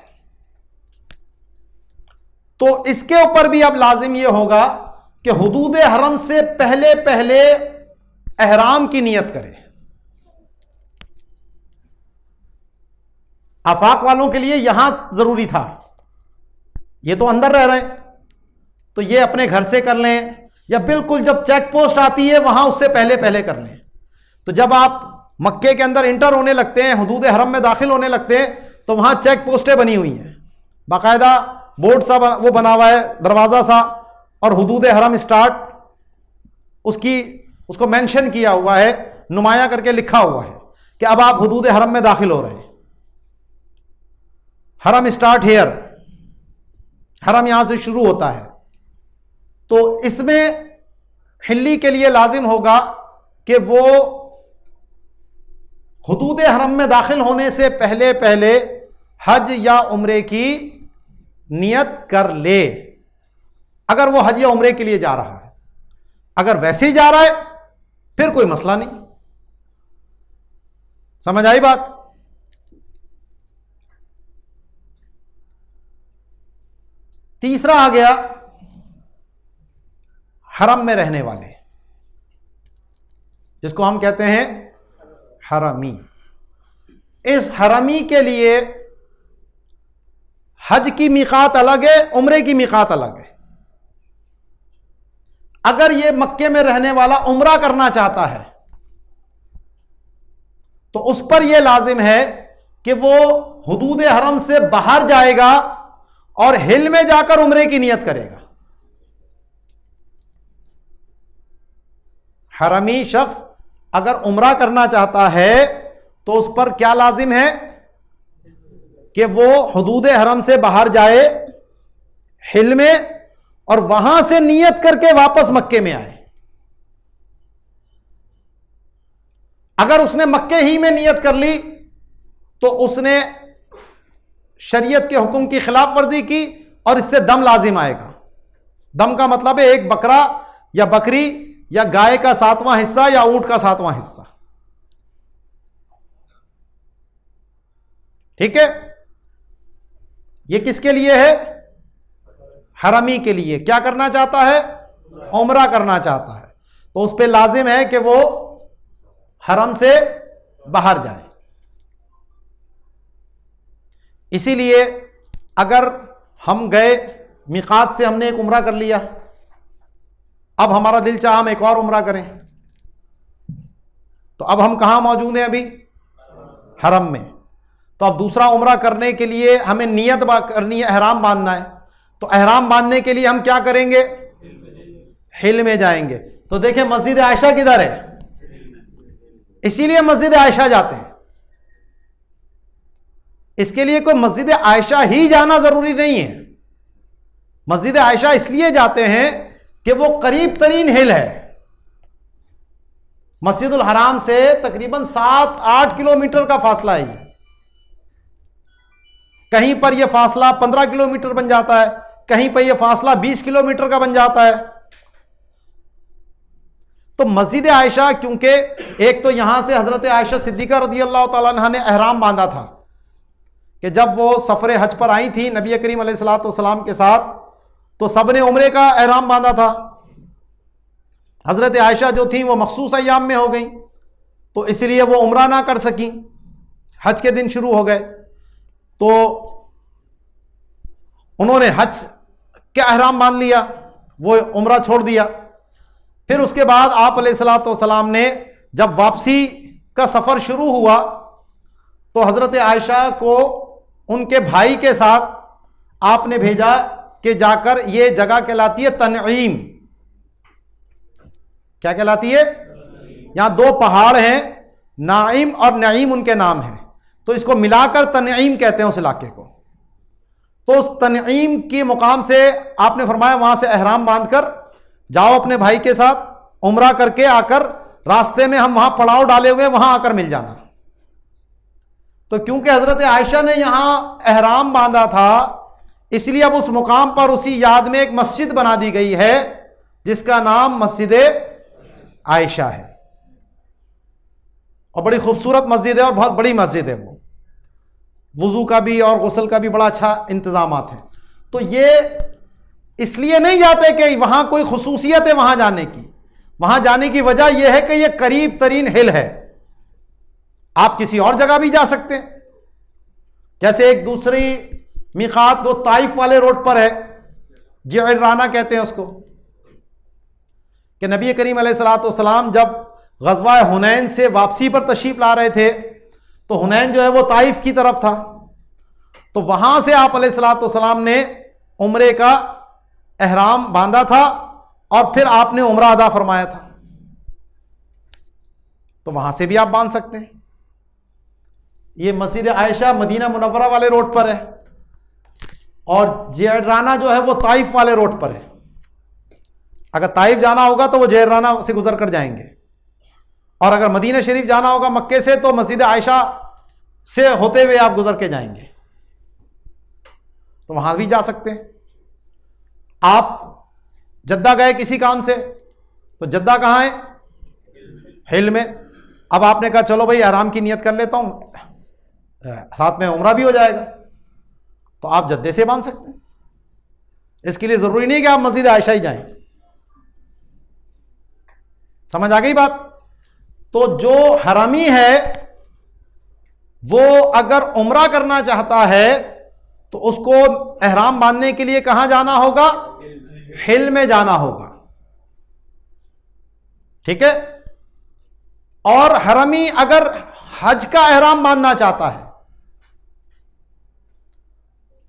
तो इसके ऊपर भी अब लाजिम यह होगा कि हुदूद हरम से पहले पहले एहराम की नियत करे। आफाक वालों के लिए यहां जरूरी था, ये तो अंदर रह रहे हैं तो ये अपने घर से कर लें, या बिल्कुल जब चेक पोस्ट आती है वहां उससे पहले पहले कर लें। तो जब आप मक्के के अंदर इंटर होने लगते हैं, हुदूद हरम में दाखिल होने लगते हैं, तो वहां चेक पोस्टें बनी हुई हैं, बाकायदा बोर्ड सा वो बना हुआ है, दरवाजा सा, और हुदूद हरम स्टार्ट उसको मेंशन किया हुआ है, नुमाया करके लिखा हुआ है कि अब आप हुदूद हरम में दाखिल हो रहे हैं। हरम स्टार्ट हेयर, हरम यहां से शुरू होता है। तो इसमें हिल्ली के लिए लाजिम होगा कि वो हुदूद हरम में दाखिल होने से पहले पहले हज या उम्रे की नियत कर ले, अगर वो हज या उम्रे के लिए जा रहा है। अगर वैसे ही जा रहा है फिर कोई मसला नहीं। समझ आई बात? तीसरा आ गया हरम में रहने वाले, जिसको हम कहते हैं हरमी। इस हरमी के लिए हज की मीकात अलग है, उम्रे की मीकात अलग है। अगर ये मक्के में रहने वाला उम्रा करना चाहता है तो उस पर यह लाजिम है कि वो हुदूद हरम से बाहर जाएगा और हिल में जाकर उम्रे की नियत करेगा। हरमी शख्स अगर उम्रा करना चाहता है तो उस पर क्या लाजिम है कि वो हुदूद हरम से बाहर जाए, हिल में, और वहां से नियत करके वापस मक्के में आए। अगर उसने मक्के ही में नियत कर ली तो उसने शरीयत के हुक्म की खिलाफ वर्जी की और इससे दम लाजिम आएगा। दम का मतलब है एक बकरा या बकरी या गाय का 7वां हिस्सा या ऊंट का 7वां हिस्सा। ठीक है, यह किसके लिए है? हरमी के लिए। क्या करना चाहता है? उम्रा करना चाहता है, तो उस पर लाजिम है कि वो हरम से बाहर जाए। इसीलिए अगर हम गए मिकात से, हमने एक उम्रा कर लिया, अब हमारा दिल चाहा हम एक और उम्रा करें, तो अब हम कहां मौजूद हैं? अभी हरम में। तो अब दूसरा उम्रा करने के लिए हमें नियत करनी है, एहराम बांधना है। तो एहराम बांधने के लिए हम क्या करेंगे? हिल में जाएंगे। तो देखें मस्जिद आयशा किधर है? इसीलिए मस्जिद आयशा जाते हैं। इसके लिए कोई मस्जिद आयशा ही जाना जरूरी नहीं है। मस्जिद आयशा इसलिए जाते हैं कि वो करीब तरीन हिल है। मस्जिदुल हराम से तकरीबन 7-8 किलोमीटर का फासला है ये। कहीं पर यह फासला 15 किलोमीटर बन जाता है, कहीं पर यह फासला 20 किलोमीटर का बन जाता है। तो मस्जिद आयशा, क्योंकि एक तो यहां से हजरत आयशा सिद्दीका रज़ियल्लाहु ताला अन्हा ने एहराम बांधा था कि जब वो सफरे हज पर आई थी नबी करीम अलैहिस्सलातु वस्सलाम के साथ, तो सबने उम्रे का एहराम बांधा था। हजरत आयशा जो थी वो मखसूस अय्याम में हो गई, तो इसलिए वो उम्रा ना कर सकी। हज के दिन शुरू हो गए तो उन्होंने हज के एहराम बांध लिया, वो उम्रा छोड़ दिया। फिर उसके बाद आप अलैहिस्सलातु वस्सलाम ने जब वापसी का सफर शुरू हुआ तो हजरत आयशा को उनके भाई के साथ आपने भेजा कि जाकर, ये जगह कहलाती है तनईम। क्या कहलाती है? यहां 2 पहाड़ हैं, नाइम और नईम उनके नाम हैं, तो इसको मिलाकर तनईम कहते हैं उस इलाके को। तो उस तनईम के मुकाम से आपने फरमाया वहां से एहराम बांधकर जाओ अपने भाई के साथ, उम्रा करके आकर रास्ते में हम वहां पड़ाव डाले हुए, वहां आकर मिल जाना। तो क्योंकि हजरत आयशा ने यहां एहराम बांधा था, इसलिए अब उस मुकाम पर उसी याद में एक मस्जिद बना दी गई है जिसका नाम मस्जिद आयशा है, और बड़ी खूबसूरत मस्जिद है और बहुत बड़ी मस्जिद है। वो वुजू का भी और गुस्ल का भी बड़ा अच्छा इंतजामात है। तो ये इसलिए नहीं जाते कि वहां कोई खुसूसियत है वहां जाने की, वहां जाने की वजह यह है कि यह करीब तरीन हिल है। आप किसी और जगह भी जा सकते हैं, जैसे एक दूसरी मीकात दो ताइफ वाले रोड पर है, जिराना कहते हैं उसको, कि नबी करीम अलैहिस्सलाम जब गज़वा हुनैन से वापसी पर तशरीफ ला रहे थे, तो हुनैन जो है वो ताइफ की तरफ था, तो वहां से आप अलैहिस्सलाम ने उम्रे का एहराम बांधा था और फिर आपने उम्रा अदा फरमाया था। तो वहां से भी आप बांध सकते हैं। ये मस्जिद आयशा मदीना मुनव्वरा वाले रोड पर है, और जिराना जो है वो ताइफ वाले रोड पर है। अगर ताइफ जाना होगा तो वो जिराना से गुजर कर जाएंगे, और अगर मदीना शरीफ जाना होगा मक्के से तो मस्जिद आयशा से होते हुए आप गुजर के जाएंगे, तो वहां भी जा सकते हैं। आप जद्दा गए किसी काम से, तो जद्दा कहाँ है? हिल में। अब आपने कहा चलो भाई आराम की नियत कर लेता हूं, साथ में उम्रा भी हो जाएगा, तो आप जद्दे से बांध सकते हैं। इसके लिए जरूरी नहीं कि आप मस्जिद आयशा ही जाएं। समझ आ गई बात? तो जो हरामी है वो अगर उम्रा करना चाहता है तो उसको एहराम बांधने के लिए कहां जाना होगा? हिल में जाना होगा। ठीक है। और हरामी अगर हज का एहराम बांधना चाहता है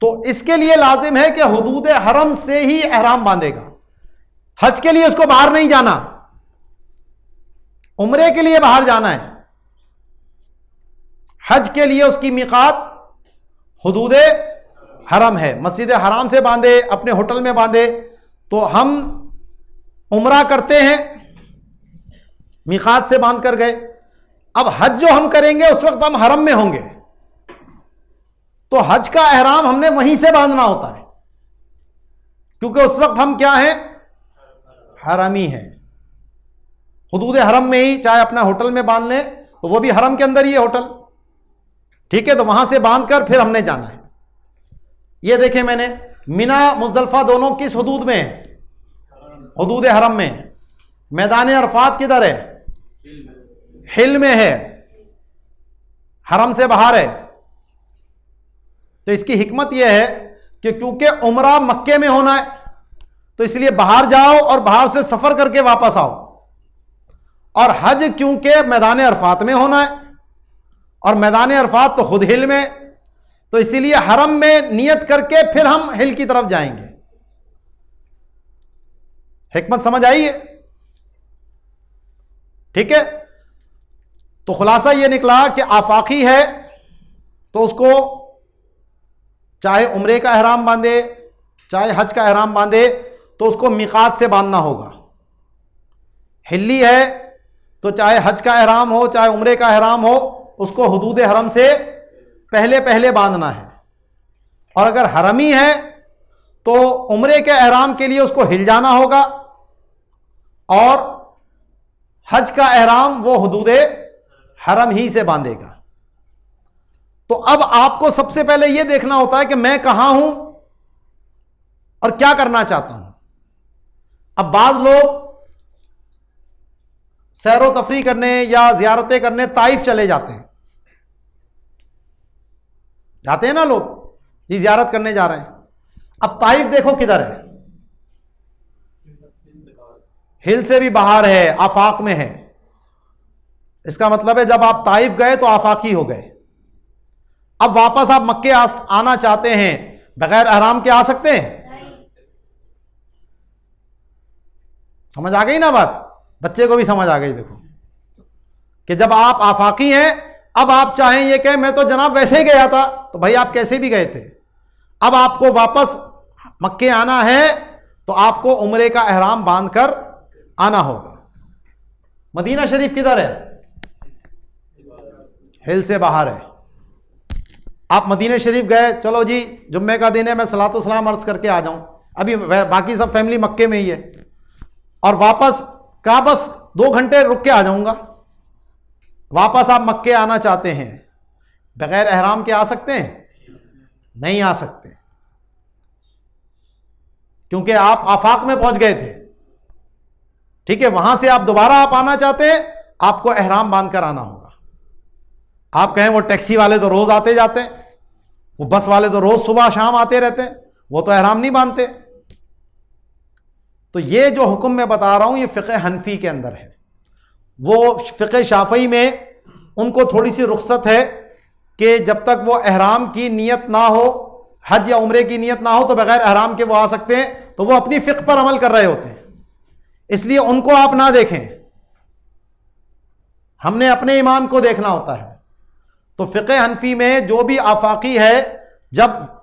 तो इसके लिए लाजिम है कि हुदूद हरम से ही एहराम बांधेगा। हज के लिए उसको बाहर नहीं जाना, उम्रे के लिए बाहर जाना है। हज के लिए उसकी मीकात हुदूद हरम है, मस्जिद हराम से बांधे, अपने होटल में बांधे। तो हम उम्रा करते हैं, मीकात से बांध कर गए। अब हज जो हम करेंगे उस वक्त हम हरम में होंगे, तो हज का एहराम हमने वहीं से बांधना होता है, क्योंकि उस वक्त हम क्या हैं? हरमी हैं। हुदूद हरम में ही, चाहे अपना होटल में बांध लें तो वो भी हरम के अंदर ही है होटल। ठीक है, तो वहां से बांधकर फिर हमने जाना है। ये देखें मैंने मिना मुजदलफा दोनों किस हुदूद में है? हुदूद हरम में। मैदान अरफात किधर है? हिल में है, हरम से बाहर है। तो इसकी हिकमत यह है कि क्योंकि उम्रा मक्के में होना है तो इसलिए बाहर जाओ और बाहर से सफर करके वापस आओ, और हज क्योंकि मैदान अरफात में होना है और मैदान अरफात तो खुद हिल में, तो इसीलिए हरम में नियत करके फिर हम हिल की तरफ जाएंगे। हिकमत समझ आई है? ठीक है। तो खुलासा यह निकला कि आफाकी है तो उसको चाहे उम्रे का एहराम बांधे चाहे हज का एहराम बांधे तो उसको मीकात से बांधना होगा। हिल्ली है तो चाहे हज का एहराम हो चाहे उम्रे का एहराम हो, उसको हुदूद हरम से पहले पहले बांधना है। और अगर हरमी है तो उम्रे के एहराम के लिए उसको हिल जाना होगा, और हज का एहराम वो हुदूद हरम ही से बांधेगा। तो अब आपको सबसे पहले यह देखना होता है कि मैं कहां हूं और क्या करना चाहता हूं। अब बाज लोग सैरो तफरी करने या जियारतें करने ताइफ चले जाते हैं ना लोग, जी जियारत करने जा रहे हैं। अब ताइफ देखो किधर है? हिल से भी बाहर है, आफाक में है। इसका मतलब है जब आप ताइफ गए तो आफाकी हो गए। अब वापस आप मक्के आना चाहते हैं, बगैर एहराम के आ सकते हैं? समझ आ गई ना बात? बच्चे को भी समझ आ गई। देखो कि जब आप आफाकी हैं, अब आप चाहें ये कहें मैं तो जनाब वैसे ही गया था, तो भाई आप कैसे भी गए थे। अब आपको वापस मक्के आना है तो आपको उम्रे का एहराम बांधकर आना होगा। मदीना शरीफ किधर है? हिल से बाहर है। आप मदीने शरीफ गए, चलो जी जुम्मे का दिन है, मैं सलातो सलाम अर्ज करके आ जाऊं, अभी बाकी सब फैमिली मक्के में ही है, और वापस कहा बस 2 घंटे रुक के आ जाऊंगा, वापस आप मक्के आना चाहते हैं, बगैर एहराम के आ सकते हैं? नहीं आ सकते, क्योंकि आप आफाक में पहुंच गए थे। ठीक है, वहां से आप दोबारा आप आना चाहते हैं, आपको एहराम बांध कर आना होगा। आप कहें वो टैक्सी वाले तो रोज आते जाते हैं, वो बस वाले तो रोज सुबह शाम आते रहते हैं, वो तो एहराम नहीं बांधते। तो ये जो हुक्म मैं बता रहा हूं ये फ़िक़्ह हनफी के अंदर है। वो फ़िक़्ह शाफ़ई में उनको थोड़ी सी रुख्सत है कि जब तक वो एहराम की नीयत ना हो, हज या उम्रे की नीयत ना हो, तो बगैर एहराम के वो आ सकते हैं, तो वो अपनी फ़िक़्ह पर अमल कर रहे होते हैं, इसलिए उनको आप ना देखें, हमने अपने इमाम को देखना होता है। तो फ़िक़्ह हनफी में जो भी आफाकी है, जब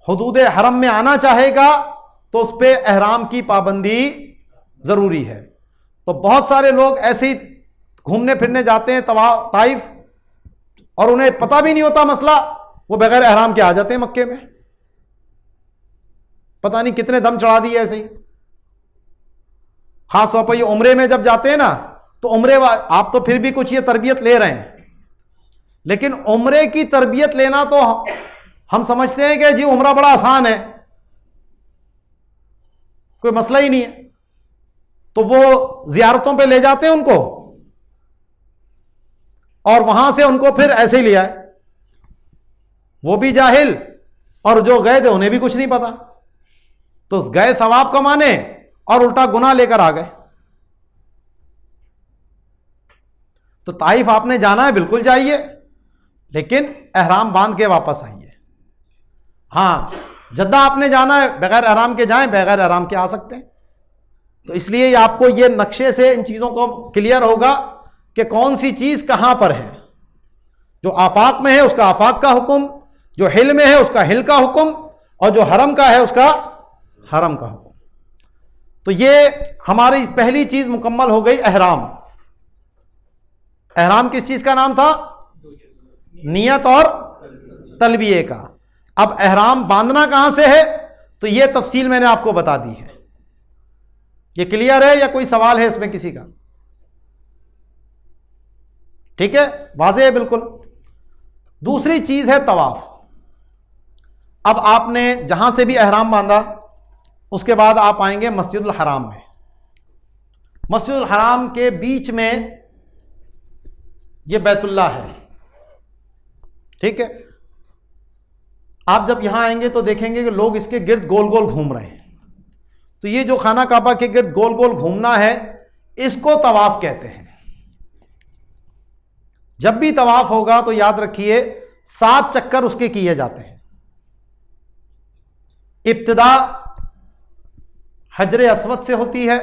हुदूद हरम में आना चाहेगा तो उस पर एहराम की पाबंदी ज़रूरी है। तो बहुत सारे लोग ऐसे ही घूमने फिरने जाते हैं ताइफ, और उन्हें पता भी नहीं होता मसला, वो बगैर एहराम के आ जाते हैं मक्के में, पता नहीं कितने दम चढ़ा दिए ऐसे ही। खास तौर पर ये उम्रे में जब जाते हैं ना, तो उम्रे आप तो फिर भी कुछ ये तरबियत ले रहे हैं, लेकिन उम्रे की तरबियत लेना तो हम समझते हैं कि जी उम्रा बड़ा आसान है, कोई मसला ही नहीं है, तो वो जियारतों पे ले जाते हैं उनको, और वहां से उनको फिर ऐसे ही लिया है, वो भी जाहिल और जो गए थे उन्हें भी कुछ नहीं पता, तो गए सवाब कमाने और उल्टा गुनाह लेकर आ गए। तो ताइफ आपने जाना है, बिल्कुल जाइए, लेकिन एहराम बांध के वापस आइए। हाँ, जद्दा आपने जाना है, बगैर एहराम के जाएं, बगैर एहराम के आ सकते हैं। तो इसलिए आपको ये नक्शे से इन चीज़ों को क्लियर होगा कि कौन सी चीज़ कहाँ पर है। जो आफाक में है उसका आफाक का हुक्म, जो हिल में है उसका हिल का हुक्म, और जो हरम का है उसका हरम का हुक्म। तो ये हमारी पहली चीज़ मुकम्मल हो गई, एहराम। एहराम किस चीज़ का नाम था? नियत और तलबिये का। अब एहराम बांधना कहां से है, तो यह तफसील मैंने आपको बता दी है। ये क्लियर है या कोई सवाल है इसमें किसी का? ठीक है, वाज़ेह है बिल्कुल। दूसरी चीज है तवाफ। अब आपने जहां से भी एहराम बांधा, उसके बाद आप आएंगे मस्जिदुल हराम में। मस्जिदुल हराम के बीच में ये बैतुल्लाह है, ठीक है। आप जब यहां आएंगे तो देखेंगे कि लोग इसके गिर्द गोल गोल घूम रहे हैं। तो ये जो खाना काबा के गिर्द गोल गोल घूमना है, इसको तवाफ कहते हैं। जब भी तवाफ होगा तो याद रखिए 7 चक्कर उसके किए जाते हैं। इब्तिदा हजरे अस्वद से होती है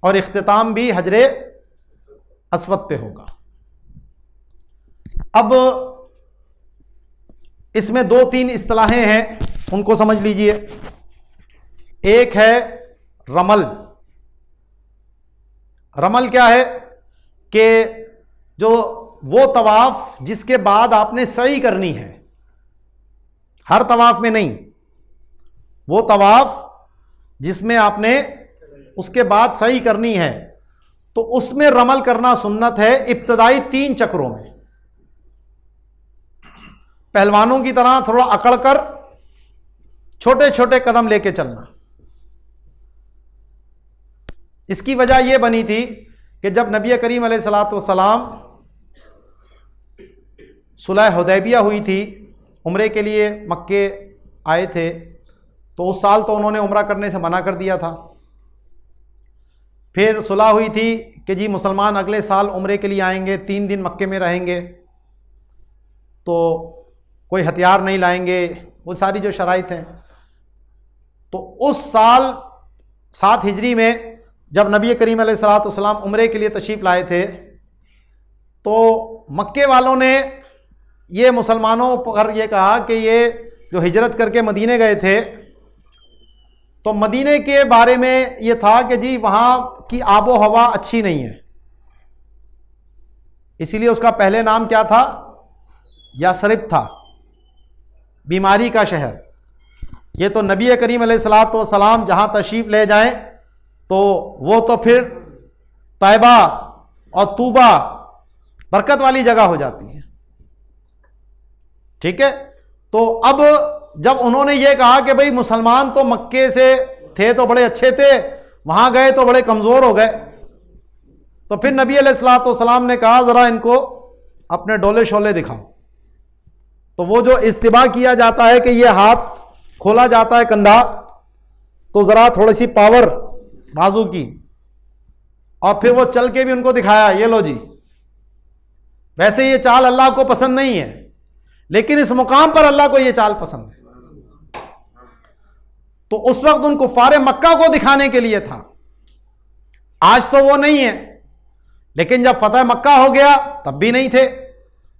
और इख्तिताम भी हजरे अस्वद पे होगा। अब इसमें 2-3 इस्तिलाहें हैं, उनको समझ लीजिए। एक है रमल। रमल क्या है कि जो वो तवाफ जिसके बाद आपने सई करनी है, हर तवाफ में नहीं, वो तवाफ जिसमें आपने उसके बाद सई करनी है, तो उसमें रमल करना सुन्नत है इब्तदाई 3 चक्रों में। पहलवानों की तरह थोड़ा अकड़ कर छोटे छोटे कदम लेके चलना। इसकी वजह यह बनी थी कि जब नबी करीम अलैहिस्सलातु वस्सलाम सुलह हुदैबिया हुई थी, उम्रे के लिए मक्के आए थे, तो उस साल तो उन्होंने उम्रा करने से मना कर दिया था। फिर सुलह हुई थी कि जी मुसलमान अगले साल उम्रे के लिए आएंगे, 3 दिन मक्के में रहेंगे, तो कोई हथियार नहीं लाएंगे, वो सारी जो शराइत हैं। तो उस साल 7 हिजरी में जब नबी करीम अलैहिस्सलातु वस्सलाम उम्रे के लिए तशरीफ़ लाए थे, तो मक्के वालों ने ये मुसलमानों पर यह कहा कि ये जो हिजरत करके मदीने गए थे, तो मदीने के बारे में ये था कि जी वहाँ की आबो हवा अच्छी नहीं है, इसीलिए उसका पहले नाम क्या था? यासरिब था, बीमारी का शहर। ये तो नबी करीम अलैहिस्सलाम जहाँ तशरीफ़ ले जाएं तो वो तो फिर तैबा और तूबा बरकत वाली जगह हो जाती है। ठीक है, तो अब जब उन्होंने ये कहा कि भाई मुसलमान तो मक्के से थे तो बड़े अच्छे थे, वहां गए तो बड़े कमजोर हो गए, तो फिर नबी अलैहिस्सलाम ने कहा जरा इनको अपने डोले शोले दिखाओ। तो वो जो इस्तिबा किया जाता है कि ये हाथ खोला जाता है कंधा, तो जरा थोड़ी सी पावर बाजू की, और फिर वो चल के भी उनको दिखाया, ये लो जी। वैसे ये चाल अल्लाह को पसंद नहीं है, लेकिन इस मुकाम पर अल्लाह को ये चाल पसंद है। तो उस वक्त उन कुफ्फारे मक्का को दिखाने के लिए था, आज तो वो नहीं है, लेकिन जब फतह मक्का हो गया तब भी नहीं थे।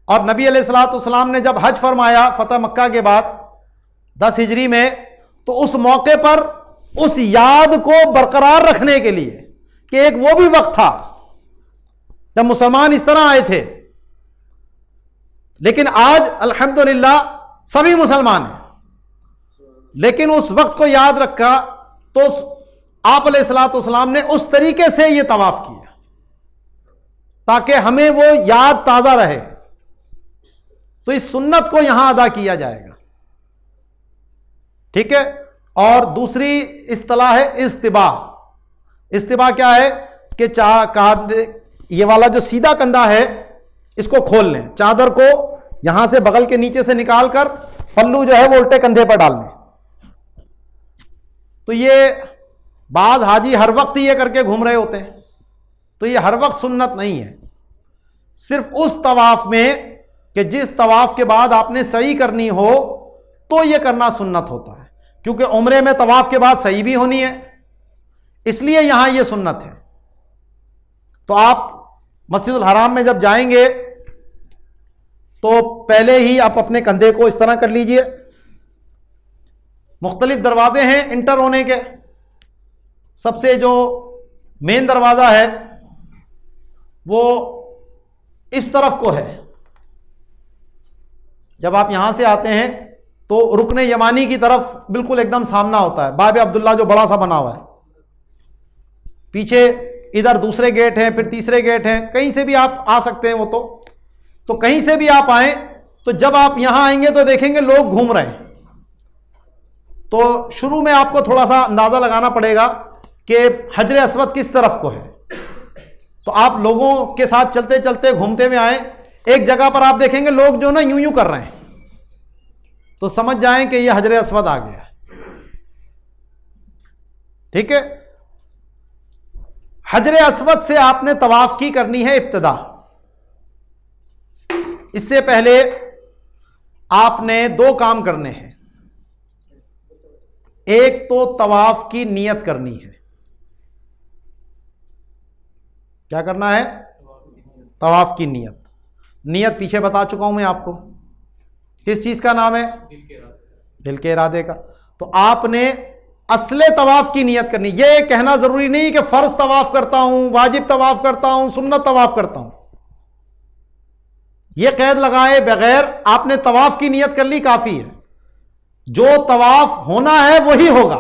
और नबी अलैहिस्सलाम ने जब हज फरमाया फतह मक्का के बाद 10 हिजरी में, तो उस मौके पर उस याद को बरकरार रखने के लिए कि एक वो भी वक्त था जब मुसलमान इस तरह आए थे, लेकिन आज अल्हम्दुलिल्लाह सभी मुसलमान हैं। लेकिन उस वक्त को याद रखा तो आप अलैहिस्सलाम ने उस तरीके से यह तवाफ किया ताकि हमें वो याद ताजा रहे। तो इस सुन्नत को यहां अदा किया जाएगा। ठीक है, और दूसरी इस्तिलाह है इस्तिबा। इस्तिबा क्या है कि ये वाला जो सीधा कंधा है इसको खोल लें, चादर को यहां से बगल के नीचे से निकालकर पल्लू जो है वो उल्टे कंधे पर डाल लें। तो ये बाद हाजी हर वक्त ये करके घूम रहे होते हैं, तो ये हर वक्त सुन्नत नहीं है। सिर्फ उस तवाफ में कि जिस तवाफ के बाद आपने सही करनी हो तो ये करना सुन्नत होता है, क्योंकि उम्रे में तवाफ के बाद सही भी होनी है, इसलिए यहां ये सुन्नत है। तो आप मस्जिदुल हराम में जब जाएंगे तो पहले ही आप अपने कंधे को इस तरह कर लीजिए। मुख्तलिफ दरवाजे हैं इंटर होने के। सबसे जो मेन दरवाजा है वो इस तरफ को है। जब आप यहां से आते हैं तो रुकने यमानी की तरफ बिल्कुल एकदम सामना होता है, बाब अब्दुल्ला जो बड़ा सा बना हुआ है। पीछे इधर दूसरे गेट हैं, फिर तीसरे गेट हैं, कहीं से भी आप आ सकते हैं। वो तो कहीं से भी आप आए तो जब आप यहां आएंगे तो देखेंगे लोग घूम रहे हैं। तो शुरू में आपको थोड़ा सा अंदाजा लगाना पड़ेगा कि हजर अस्वद किस तरफ को है। तो आप लोगों के साथ चलते चलते घूमते हुए आए, एक जगह पर आप देखेंगे लोग जो ना यूं यूं कर रहे हैं, तो समझ जाएं कि यह हजर अस्वद आ गया। ठीक है, हजर अस्वद से आपने तवाफ की करनी है इब्तिदा। इससे पहले आपने 2 काम करने हैं। एक तो तवाफ की नियत करनी है। क्या करना है? तवाफ की नियत। नियत पीछे बता चुका हूं मैं आपको, किस चीज का नाम है? दिल के इरादे का। तो आपने असले तवाफ की नियत करनी। यह कहना जरूरी नहीं कि फर्ज तवाफ करता हूं, वाजिब तवाफ करता हूं, सुन्नत तवाफ करता हूं। यह कैद लगाए बगैर आपने तवाफ की नियत कर ली, काफी है। जो तवाफ होना है वही होगा।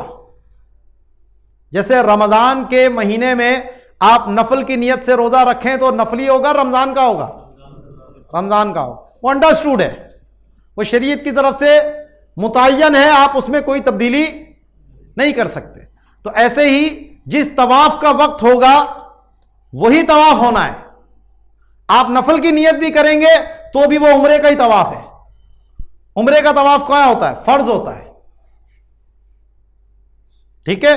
जैसे रमजान के महीने में आप नफल की नियत से रोजा रखें तो नफली होगा, रमजान का होगा? रमजान का होगा। वो अंडरस्टूड है, वो शरीयत की तरफ से मुतय्यन है, आप उसमें कोई तब्दीली नहीं कर सकते। तो ऐसे ही जिस तवाफ का वक्त होगा वही तवाफ होना है। आप नफल की नियत भी करेंगे तो भी वो उम्रे का ही तवाफ है। उम्रे का तवाफ क्या होता है? फर्ज होता है। ठीक है,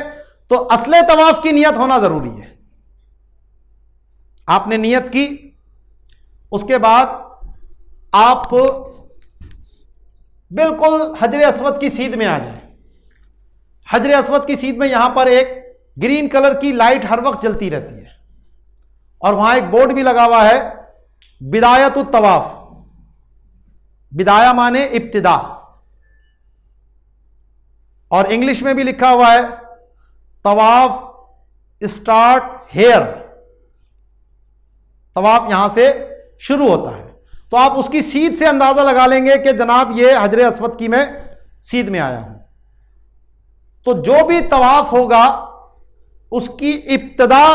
तो असले तवाफ की नियत होना जरूरी है। आपने नियत की, उसके बाद आप बिल्कुल हजर अस्वद की सीध में आ जाए। हजर अस्वद की सीध में यहां पर एक ग्रीन कलर की लाइट हर वक्त जलती रहती है, और वहां एक बोर्ड भी लगा हुआ है, बिदायतुत तवाफ। बिदाया माने इब्तिदा, और इंग्लिश में भी लिखा हुआ है तवाफ स्टार्ट हेयर। तवाफ यहां से शुरू होता है। तो आप उसकी सीध से अंदाजा लगा लेंगे कि जनाब ये हजर अस्वद की मैं सीध में आया हूं। तो जो भी तवाफ होगा उसकी इब्तिदा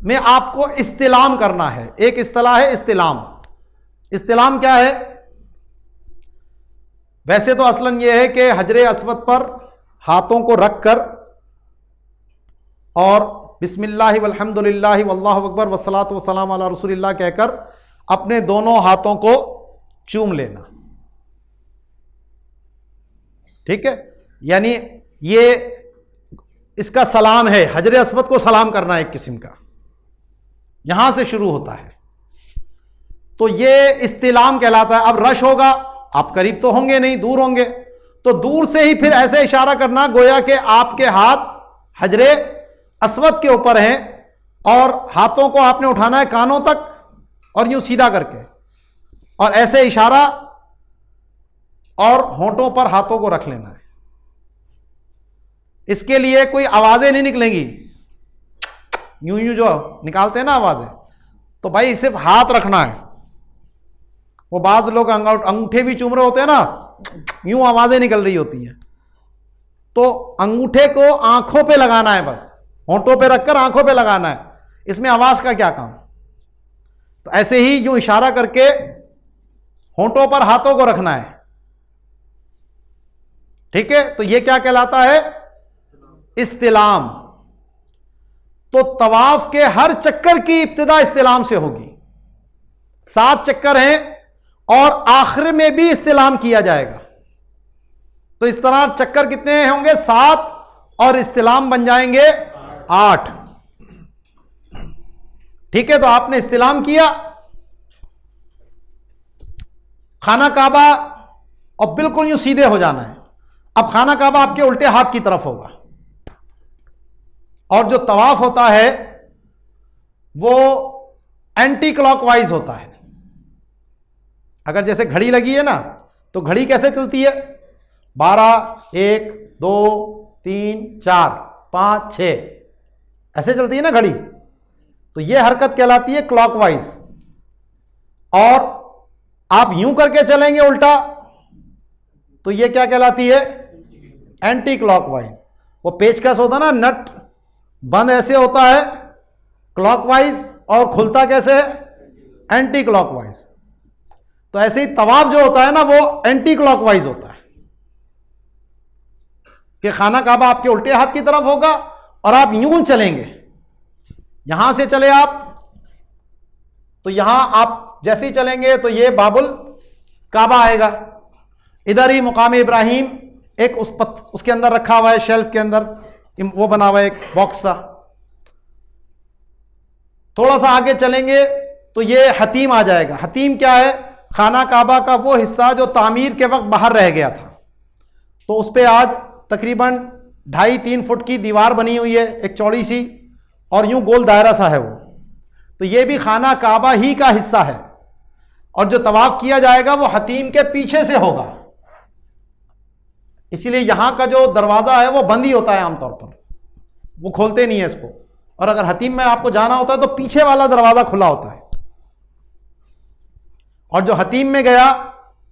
में आपको इस्तिलाम करना है। एक इस्तिलाह है इस्तिलाम। इस्तिलाम क्या है? वैसे तो असलन यह है कि हजर अस्वद पर हाथों को रखकर और बिस्मिल्लाहि वल्हम्दुलिल्लाहि वल्लाहु अकबर वस्सलातु वस्सलामु अला रसूलिल्लाह कहकर अपने दोनों हाथों को चूम लेना। ठीक है, यानी ये इसका सलाम है, हजर अस्वद को सलाम करना एक किस्म का, यहां से शुरू होता है। तो ये इस्तिलाम कहलाता है। अब रश होगा, आप करीब तो होंगे नहीं, दूर होंगे, तो दूर से ही फिर ऐसे इशारा करना गोया कि आपके हाथ हजरे अस्वद के ऊपर हैं और हाथों को आपने उठाना है कानों तक और यूं सीधा करके, और ऐसे इशारा और होंठों पर हाथों को रख लेना है। इसके लिए कोई आवाजें नहीं निकलेंगी, यूं यूं जो निकालते हैं ना आवाजें, तो भाई सिर्फ हाथ रखना है। वो बाद लोग अंगूठे भी चूम रहे होते हैं ना, यूं आवाजें निकल रही होती हैं, तो अंगूठे को आंखों पे लगाना है, बस होंठों पे रखकर आंखों पे लगाना है। इसमें आवाज का क्या काम? तो ऐसे ही यूं इशारा करके होंठों पर हाथों को रखना है। ठीक है, तो यह क्या कहलाता है? इस्तिलाम। तो तवाफ के हर चक्कर की इब्तिदा इस्तिलाम से होगी। 7 चक्कर हैं और आखिर में भी इस्तिलाम किया जाएगा। तो इस तरह चक्कर कितने होंगे? 7, और इस्तिलाम बन जाएंगे 8। ठीक है, तो आपने इस्तिलाम किया, खाना काबा, और बिल्कुल यूं सीधे हो जाना है। अब खाना काबा आपके उल्टे हाथ की तरफ होगा, और जो तवाफ होता है वो एंटी क्लॉकवाइज होता है। अगर जैसे घड़ी लगी है ना, तो घड़ी कैसे चलती है? 12, 1, 2, 3, 4, 5, 6 ऐसे चलती है ना घड़ी। तो यह हरकत कहलाती है क्लॉकवाइज। और आप यूं करके चलेंगे उल्टा, तो यह क्या कहलाती है? Anti clockwise. वो पेचकस होता ना, नट बंद ऐसे होता है क्लॉकवाइज, और खुलता कैसे है? Anti clockwise. तो ऐसे ही तवाफ जो होता है ना, वो एंटी क्लॉकवाइज होता है कि खाना काबा आपके उल्टे हाथ की तरफ होगा और आप यूं चलेंगे। यहां से चले आप, तो यहां आप जैसे ही चलेंगे तो ये बाबुल काबा आएगा। इधर ही मुकाम इब्राहिम एक उसके अंदर रखा हुआ है, शेल्फ के अंदर वो बना हुआ है एक बॉक्स सा। थोड़ा सा आगे चलेंगे तो ये हतीम आ जाएगा। हतीम क्या है? खाना काबा का वो हिस्सा जो तामीर के वक्त बाहर रह गया था। तो उस पर आज तकरीबन 2.5-3 फुट की दीवार बनी हुई है, एक चौड़ी सी, और यूं गोल दायरा सा है वो। तो ये भी खाना काबा ही का हिस्सा है, और जो तवाफ किया जाएगा वो हतीम के पीछे से होगा। इसीलिए यहां का जो दरवाजा है वो बंद ही होता है आमतौर पर, वो खोलते नहीं है इसको। और अगर हतीम में आपको जाना होता है तो पीछे वाला दरवाजा खुला होता है। और जो हतीम में गया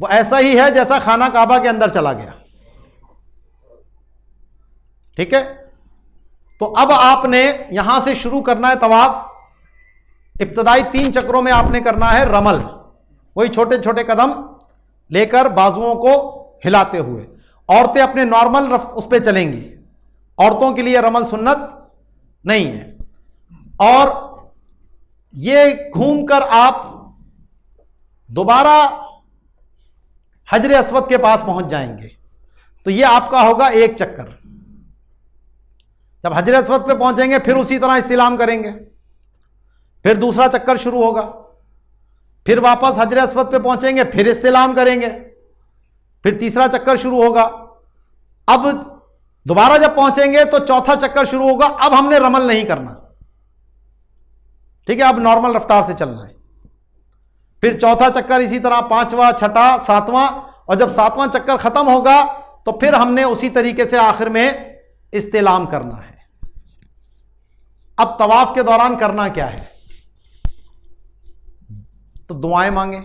वो ऐसा ही है जैसा खाना काबा के अंदर चला गया। ठीक है, तो अब आपने यहां से शुरू करना है तवाफ। इब्तदाई 3 चक्रों में आपने करना है रमल, वही छोटे छोटे कदम लेकर बाजुओं को हिलाते हुए। औरतें अपने नॉर्मल उस पर चलेंगी, औरतों के लिए रमल सुन्नत नहीं है। और ये घूमकर आप दोबारा हजर अस्वद के पास पहुंच जाएंगे। तो ये आपका होगा 1 चक्कर। जब हजर अस्वद पे पहुंचेंगे फिर उसी तरह इस्तिलाम करेंगे, फिर दूसरा चक्कर शुरू होगा, फिर वापस हजर अस्वद पे पहुंचेंगे, फिर इस्तिलाम करेंगे, फिर तीसरा चक्कर शुरू होगा। अब दोबारा जब पहुंचेंगे तो चौथा चक्कर शुरू होगा। अब हमने रमल नहीं करना, ठीक है, अब नॉर्मल रफ्तार से चलना है। फिर चौथा चक्कर इसी तरह, 5वां, 6ठा, 7वां, और जब 7वां चक्कर खत्म होगा तो फिर हमने उसी तरीके से आखिर में इस्तिलाम करना है। अब तवाफ के दौरान करना क्या है? तो दुआएं मांगे,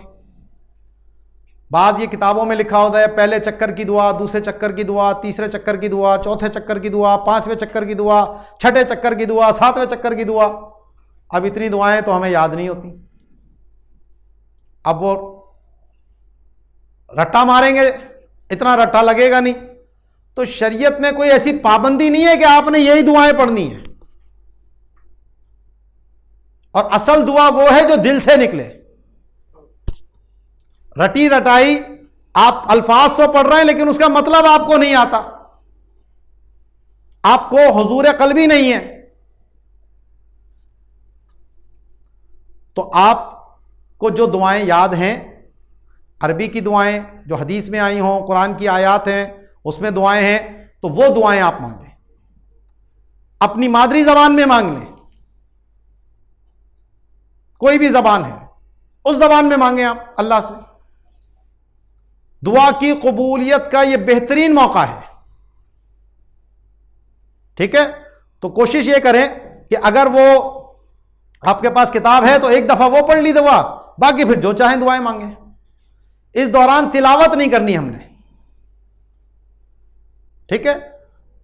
बाज़ ये किताबों में लिखा होता है पहले चक्कर की दुआ, दूसरे चक्कर की दुआ, तीसरे चक्कर की दुआ, चौथे चक्कर की दुआ, पांचवें चक्कर की दुआ, छठे चक्कर की दुआ, सातवें चक्कर की दुआ। अब इतनी दुआएं तो हमें याद नहीं होती। अब वो रट्टा मारेंगे, इतना रट्टा लगेगा नहीं। तो शरीयत में कोई ऐसी पाबंदी नहीं है कि आपने यही दुआएं पढ़नी है। और असल दुआ वो है जो दिल से निकले। रटी रटाई आप अल्फाज तो पढ़ रहे हैं लेकिन उसका मतलब आपको नहीं आता, आपको हुजूर क़ल्बी नहीं है। तो आपको जो दुआएं याद हैं, अरबी की दुआएं जो हदीस में आई हों, कुरान की आयत हैं उसमें दुआएं हैं, तो वो दुआएं आप मांगें, अपनी मादरी जबान में मांग लें। कोई भी जबान है उस जबान में मांगे आप अल्लाह से। दुआ की कबूलियत का यह बेहतरीन मौका है। ठीक है, तो कोशिश ये करें कि अगर वो आपके पास किताब है तो एक दफा वो पढ़ ली दुआ, बाकी फिर जो चाहें दुआएं मांगे। इस दौरान तिलावत नहीं करनी हमने। ठीक है,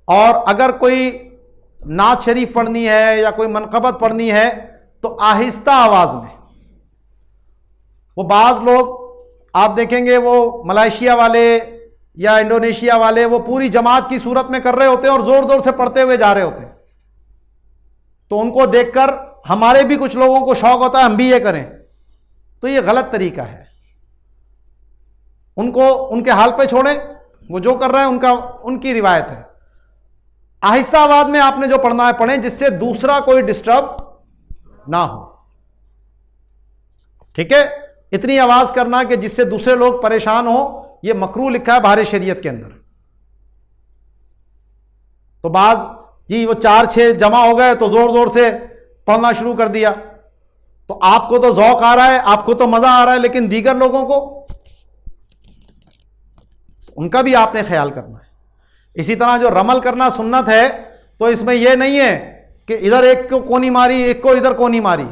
और अगर कोई नात शरीफ पढ़नी है या कोई मनकबत पढ़नी है तो आहिस्ता आवाज में। वो बाज लोग आप देखेंगे वो मलेशिया वाले या इंडोनेशिया वाले वो पूरी जमात की सूरत में कर रहे होते हैं और जोर जोर से पढ़ते हुए जा रहे होते हैं। तो उनको देखकर हमारे भी कुछ लोगों को शौक होता है हम भी ये करें, तो ये गलत तरीका है। उनको उनके हाल पे छोड़ें, वो जो कर रहे हैं उनकी रिवायत है। आहिस्ता आवाज में आपने जो पढ़ना है पढ़ें, जिससे दूसरा कोई डिस्टर्ब ना हो। ठीक है, इतनी आवाज करना कि जिससे दूसरे लोग परेशान हो, यह मकरूह लिखा है बाहर शरीयत के अंदर। तो बाज जी वो 4-6 जमा हो गए तो जोर जोर से पढ़ना शुरू कर दिया, तो आपको तो जौक आ रहा है, आपको तो मजा आ रहा है, लेकिन दीगर लोगों को उनका भी आपने ख्याल करना है। इसी तरह जो रमल करना सुन्नत है, तो इसमें यह नहीं है कि इधर एक को कोनी मारी, एक को इधर कोनी मारी।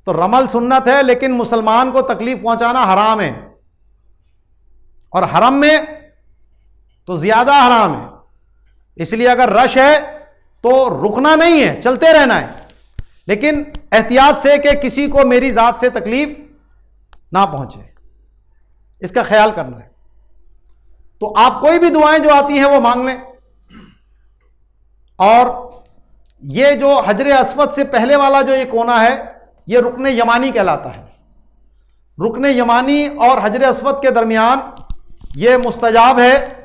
तो रमल सुन्नत है, लेकिन मुसलमान को तकलीफ पहुंचाना हराम है, और हरम में तो ज्यादा हराम है। इसलिए अगर रश है तो रुकना नहीं है, चलते रहना है, लेकिन एहतियात से कि किसी को मेरी जात से तकलीफ ना पहुंचे, इसका ख्याल करना है। तो आप कोई भी दुआएं जो आती हैं वो मांग लें। और ये जो हजर अस्वद से पहले वाला जो ये कोना है, ये रुकने यमानी कहलाता है। रुकने यमानी और हजर अस्वद के दरमियान ये मुस्तजाब है,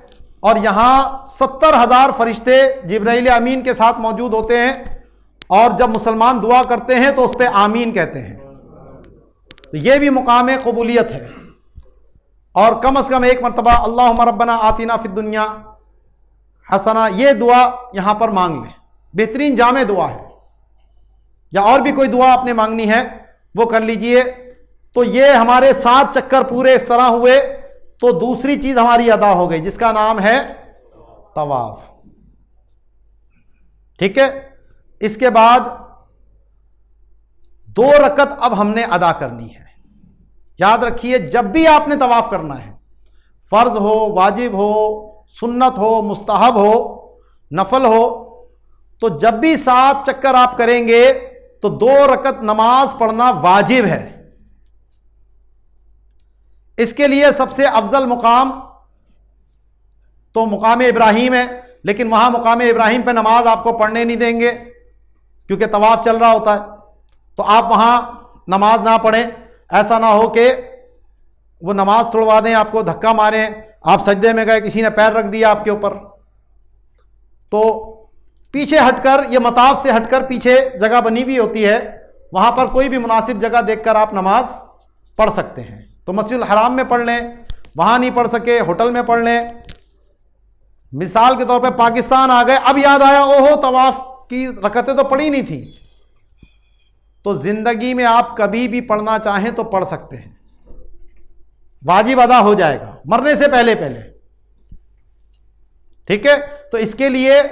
और यहां 70,000 फरिश्ते जिब्राइल अमीन के साथ मौजूद होते हैं, और जब मुसलमान दुआ करते हैं तो उस पर आमीन कहते हैं। तो ये भी मुकाम कबूलियत है। और कम से कम एक मरतबा अल्लाहुम्मा रब्बना आतिना फिद दुनिया हसना, ये दुआ यहां पर मांग लें। बेहतरीन जामे दुआ है। या और भी कोई दुआ आपने मांगनी है वो कर लीजिए। तो ये हमारे 7 चक्कर पूरे इस तरह हुए, तो दूसरी चीज हमारी अदा हो गई, जिसका नाम है तवाफ। ठीक है, इसके बाद 2 रकत अब हमने अदा करनी है। याद रखिए, जब भी आपने तवाफ करना है, फर्ज हो, वाजिब हो, सुन्नत हो, मुस्तहब हो, नफल हो, तो जब भी 7 चक्कर आप करेंगे तो 2 रकत नमाज पढ़ना वाजिब है। इसके लिए सबसे अफजल मुकाम तो मुकाम इब्राहिम है, लेकिन वहां मुकाम इब्राहिम पे नमाज आपको पढ़ने नहीं देंगे क्योंकि तवाफ चल रहा होता है। तो आप वहां नमाज ना पढ़ें। ऐसा ना हो कि वो नमाज तोड़वा दें, आपको धक्का मारें, आप सजदे में गए, किसी ने पैर रख दिया आपके ऊपर। तो पीछे हटकर, ये मताफ से हटकर पीछे जगह बनी हुई होती है, वहां पर कोई भी मुनासिब जगह देखकर आप नमाज पढ़ सकते हैं। तो मस्जिदुल हराम में पढ़ लें, वहां नहीं पढ़ सके होटल में पढ़ लें। मिसाल के तौर पे पाकिस्तान आ गए, अब याद आया ओहो तवाफ की रकतें तो पढ़ी नहीं थी, तो जिंदगी में आप कभी भी पढ़ना चाहें तो पढ़ सकते हैं, वाजिब अदा हो जाएगा मरने से पहले पहले। ठीक है, तो इसके लिए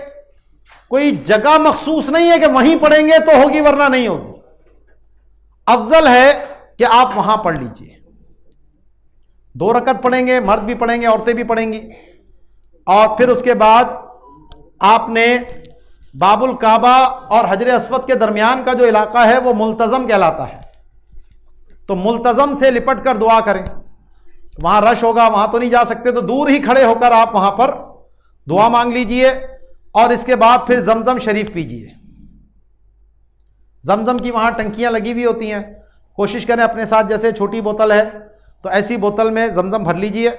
कोई जगह मखसूस नहीं है कि वहीं पढ़ेंगे तो होगी वरना नहीं होगी। अफजल है कि आप वहां पढ़ लीजिए। 2 रकत पढ़ेंगे, मर्द भी पढ़ेंगे, औरतें भी पढ़ेंगी। और फिर उसके बाद आपने बाबुल काबा और हजर अस्वद के दरमियान का जो इलाका है वो मुल्तज़म कहलाता है, तो मुल्तज़म से लिपट कर दुआ करें। वहां रश होगा, वहां तो नहीं जा सकते, तो दूर ही खड़े होकर आप वहां पर दुआ मांग लीजिए। और इसके बाद फिर जमजम शरीफ पीजिए। जमजम की वहां टंकियां लगी हुई होती हैं, कोशिश करें अपने साथ, जैसे छोटी बोतल है तो ऐसी बोतल में जमजम भर लीजिए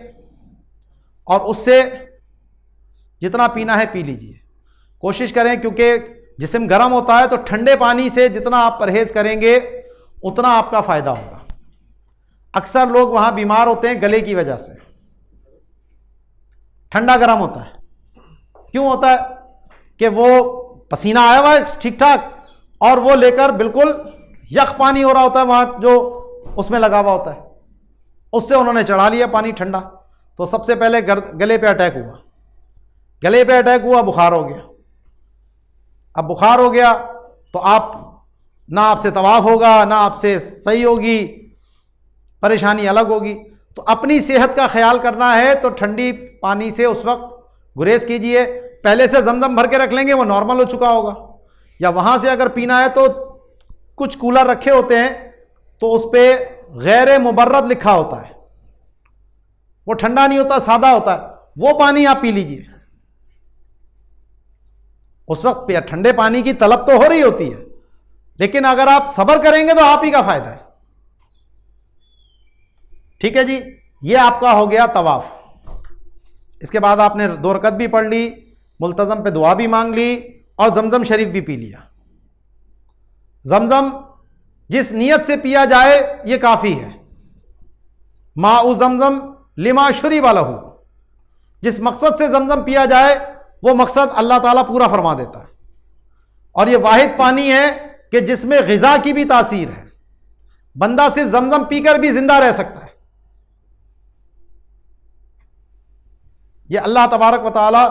और उससे जितना पीना है पी लीजिए। कोशिश करें, क्योंकि जिस्म गर्म होता है, तो ठंडे पानी से जितना आप परहेज करेंगे उतना आपका फायदा होगा। अक्सर लोग वहां बीमार होते हैं गले की वजह से, ठंडा गर्म होता है। क्यों होता है? कि वो पसीना आया हुआ है ठीक ठाक और वो लेकर बिल्कुल यख पानी हो रहा होता है वहां जो उसमें लगा हुआ होता है, उससे उन्होंने चढ़ा लिया पानी ठंडा, तो सबसे पहले गले पे अटैक हुआ। गले पे अटैक हुआ, बुखार हो गया। अब बुखार हो गया तो आप ना आपसे तवाफ होगा, ना आपसे सही होगी, परेशानी अलग होगी। तो अपनी सेहत का ख्याल करना है तो ठंडी पानी से उस वक्त गुरेज कीजिए। पहले से जमजम भर के रख लेंगे, वो नॉर्मल हो चुका होगा, या वहां से अगर पीना है तो कुछ कूलर रखे होते हैं तो उस पर गैर मुबर्रद लिखा होता है, वो ठंडा नहीं होता, सादा होता है, वो पानी आप पी लीजिए। उस वक्त ठंडे पानी की तलब तो हो रही होती है, लेकिन अगर आप सब्र करेंगे तो आप ही का फायदा है। ठीक है जी, ये आपका हो गया तवाफ। इसके बाद आपने 2 रकत भी पढ़ ली, मुल्तज़म पे दुआ भी मांग ली और जमजम शरीफ भी पी लिया। जमजम जिस नीयत से पिया जाए ये काफ़ी है। माउ जमजम लिमा शुरिब लहू, जिस मकसद से जमजम पिया जाए वो मकसद अल्लाह ताला पूरा फरमा देता है। और ये वाहिद पानी है कि जिसमें ग़िज़ा की भी तासीर है। बंदा सिर्फ जमजम पीकर भी जिंदा रह सकता है। ये अल्लाह तबारक व तआला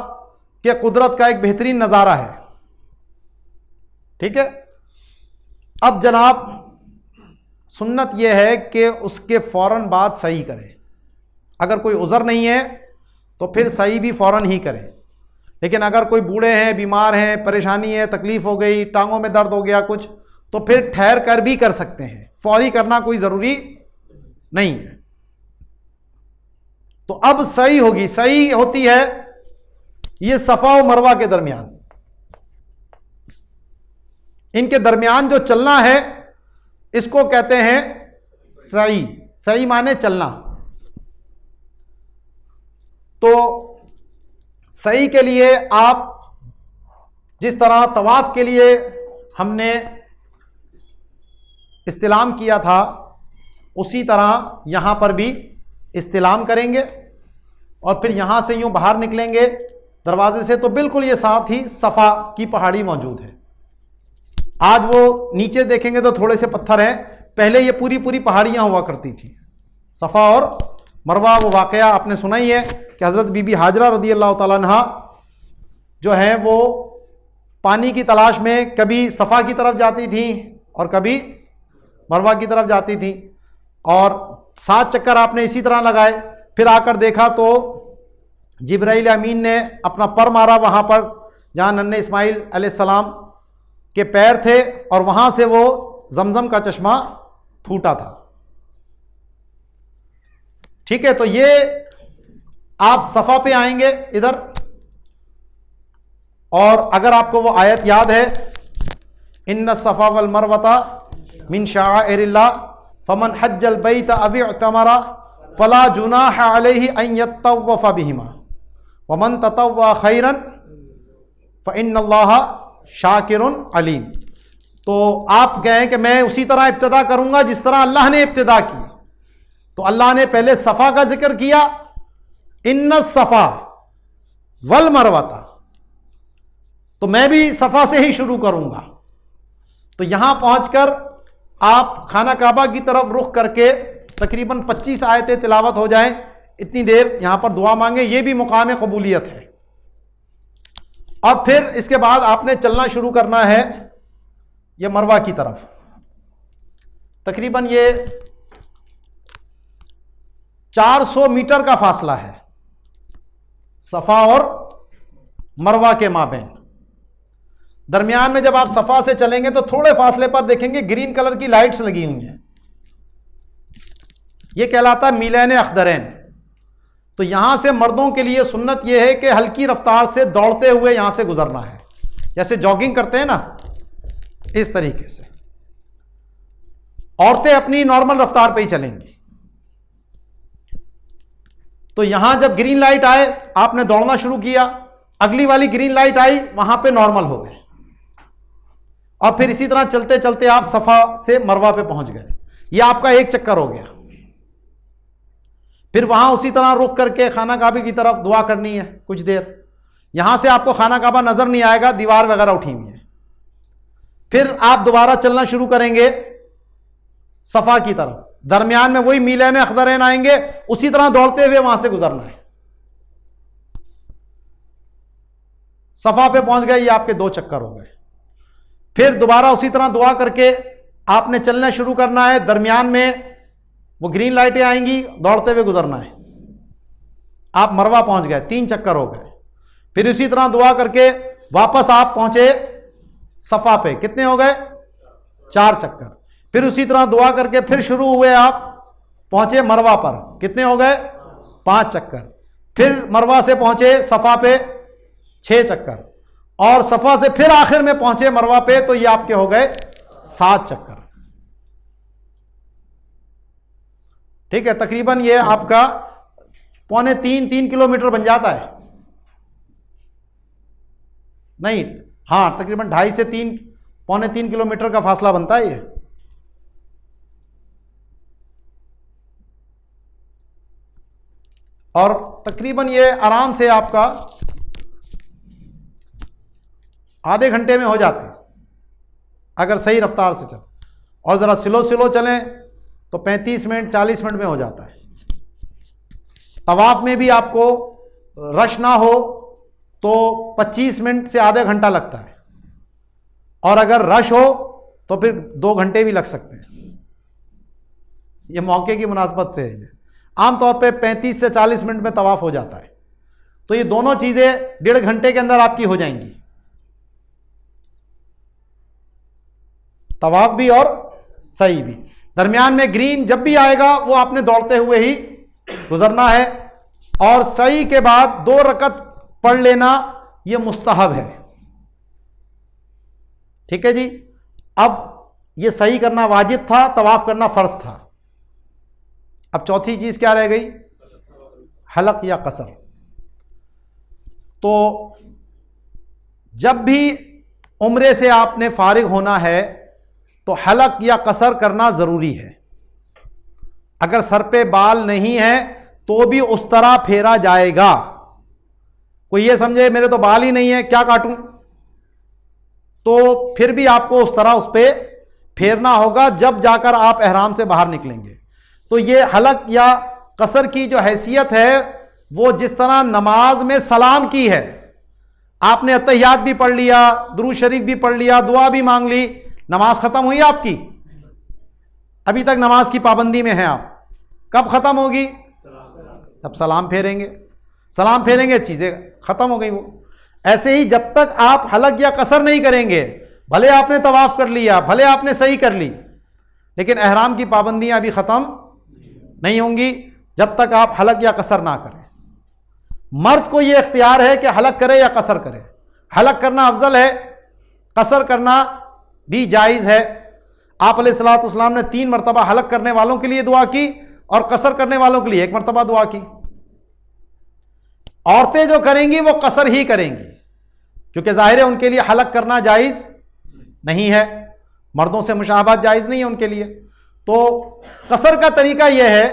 के कुदरत का एक बेहतरीन नज़ारा है। ठीक है, अब जनाब सुन्नत यह है कि उसके फ़ौरन बाद सही करें। अगर कोई उज़र नहीं है तो फिर सही भी फ़ौरन ही करें, लेकिन अगर कोई बूढ़े हैं, बीमार हैं, परेशानी है, तकलीफ़ हो गई, टांगों में दर्द हो गया कुछ, तो फिर ठहर कर भी कर सकते हैं। फौरी करना कोई ज़रूरी नहीं है। तो अब सही होगी, सही होती है ये सफ़ा और मरवा के दरमियान, इनके दरमियान जो चलना है इसको कहते हैं सही। सही माने चलना। तो सही के लिए आप जिस तरह तवाफ के लिए हमने इस्तिलाम किया था, उसी तरह यहां पर भी इस्तिलाम करेंगे और फिर यहां से यूं बाहर निकलेंगे दरवाजे से, तो बिल्कुल ये साथ ही सफ़ा की पहाड़ी मौजूद है। आज वो नीचे देखेंगे तो थोड़े से पत्थर हैं, पहले ये पूरी पूरी पहाड़ियां हुआ करती थी। सफ़ा और मरवा वो वाक़या आपने सुना ही है कि हज़रत बीबी हाजरा रज़ी अल्लाह तआला अन्हा जो है वो पानी की तलाश में कभी सफ़ा की तरफ जाती थी और कभी मरवा की तरफ जाती थी, और 7 चक्कर आपने इसी तरह लगाए। फिर आकर देखा तो जिब्राइल अमीन ने अपना पर मारा वहाँ पर जहाँ नन्हे इस्माइल अलैहिस्सलाम के पैर थे, और वहाँ से वो जमजम का चश्मा फूटा था। ठीक है, तो ये आप सफ़ा पे आएंगे इधर, और अगर आपको वो आयत याद है, इन्ना सफ़ा वल मरवता मिन शाइरिल्लाह फमन हज्जल बैत अव इअतमरा फला जुनाह अलैहि अन यतव्वफ़ बिहिमा वमन ततव्वा खैरन फ़इन्नल्लाह शाकिरुन अलीम। तो आप कहें कि मैं उसी तरह इब्तिदा करूंगा जिस तरह अल्लाह ने इब्तिदा की, तो अल्लाह ने पहले सफ़ा का जिक्र किया, इन्ना सफ़ा वल मरवता, तो मैं भी सफ़ा से ही शुरू करूंगा। तो यहां पहुंचकर आप खाना काबा की तरफ रुख करके तकरीबन 25 आयतें तिलावत हो जाएं, इतनी देर यहां पर दुआ मांगे, ये भी मुकाम कबूलियत है। और फिर इसके बाद आपने चलना शुरू करना है ये मरवा की तरफ। तकरीबन ये 400 मीटर का फासला है सफा और मरवा के माबैन। दरमियान में जब आप सफा से चलेंगे तो थोड़े फासले पर देखेंगे ग्रीन कलर की लाइट्स लगी हुई हैं, यह कहलाता है मीलैन अख्दरैन। तो यहां से मर्दों के लिए सुन्नत यह है कि हल्की रफ्तार से दौड़ते हुए यहां से गुजरना है, जैसे जॉगिंग करते हैं ना, इस तरीके से। औरतें अपनी नॉर्मल रफ्तार पे ही चलेंगी। तो यहां जब ग्रीन लाइट आए आपने दौड़ना शुरू किया, अगली वाली ग्रीन लाइट आई, वहां पे नॉर्मल हो गए, और फिर इसी तरह चलते चलते आप सफा से मरवा पे पहुंच गए। यह आपका एक चक्कर हो गया। फिर वहां उसी तरह रुक करके खाना काबे की तरफ दुआ करनी है कुछ देर। यहां से आपको खाना काबा नजर नहीं आएगा, दीवार वगैरह उठी हुई है। फिर आप दोबारा चलना शुरू करेंगे सफा की तरफ, दरमियान में वही मीलैन अख्दरैन आएंगे, उसी तरह दौड़ते हुए वहां से गुजरना है। सफा पे पहुंच गए, ये आपके 2 चक्कर हो गए। फिर दोबारा उसी तरह दुआ करके आपने चलना शुरू करना है, दरमियान में वो ग्रीन लाइटें आएंगी, दौड़ते हुए गुजरना है। आप मरवा पहुंच गए, 3 चक्कर हो गए। फिर उसी तरह दुआ करके वापस आप पहुंचे सफा पे, कितने हो गए? 4 चक्कर। फिर उसी तरह दुआ करके फिर शुरू हुए, आप पहुंचे मरवा पर, कितने हो गए? 5 चक्कर। फिर मरवा से पहुंचे सफा पे 6 चक्कर, और सफा से फिर आखिर में पहुंचे मरवा पे, तो ये आपके हो गए 7 चक्कर। ठीक है, तकरीबन ये आपका 2.25-3 किलोमीटर बन जाता है। नहीं, हाँ, तकरीबन 2.5 से 3 किलोमीटर का फासला बनता है ये। और तकरीबन ये आराम से आपका आधे घंटे में हो जाते हैं अगर सही रफ्तार से चले, और ज़रा स्लो स्लो चलें तो 35 मिनट 40 मिनट में हो जाता है। तवाफ में भी आपको रश ना हो तो 25 मिनट से आधे घंटा लगता है, और अगर रश हो तो फिर 2 घंटे भी लग सकते हैं। ये मौके की मुनासबत से है। आमतौर पे 35 से 40 मिनट में तवाफ हो जाता है। तो ये दोनों चीज़ें 1.5 घंटे के अंदर आपकी हो जाएंगी, तवाफ भी और सही भी। दरमियान में ग्रीन जब भी आएगा वो आपने दौड़ते हुए ही गुजरना है, और सही के बाद 2 रकत पढ़ लेना ये मुस्तहब है। ठीक है जी। अब ये सही करना वाजिब था, तवाफ करना फर्ज था। अब चौथी चीज क्या रह गई? हलक या कसर। तो जब भी उम्रे से आपने फारिग होना है तो हलक या कसर करना जरूरी है। अगर सर पे बाल नहीं है तो भी उस तरह फेरा जाएगा। कोई ये समझे मेरे तो बाल ही नहीं है, क्या काटूं, तो फिर भी आपको उस तरह उस पे फेरना होगा जब जाकर आप एहराम से बाहर निकलेंगे। तो ये हलक या कसर की जो हैसियत है वो जिस तरह नमाज में सलाम की है, आपने अत्तहियात भी पढ़ लिया, दुरूद शरीफ भी पढ़ लिया, दुआ भी मांग ली, नमाज खत्म हुई आपकी? अभी तक नमाज की पाबंदी में है आप। कब खत्म होगी? तब सलाम फेरेंगे। सलाम फेरेंगे, चीजें खत्म हो गई वो। ऐसे ही जब तक आप हलक या कसर नहीं करेंगे, भले आपने तवाफ कर लिया, भले आपने सही कर ली, लेकिन एहराम की पाबंदियां अभी खत्म नहीं होंगी जब तक आप हलक या कसर ना करें। मर्द को यह इख्तियार है कि हलक करे या कसर करे। हलक करना अफजल है, कसर करना भी जायज़ है। आप अलैहिस्सलातु वस्सलाम ने 3 मरतबा हलक करने वालों के लिए दुआ की और कसर करने वालों के लिए 1 मरतबा दुआ की। औरतें जो करेंगी वो कसर ही करेंगी, क्योंकि जाहिर है उनके लिए हलक करना जायज़ नहीं है, मर्दों से मुशाहबत जायज़ नहीं है उनके लिए। तो कसर का तरीका यह है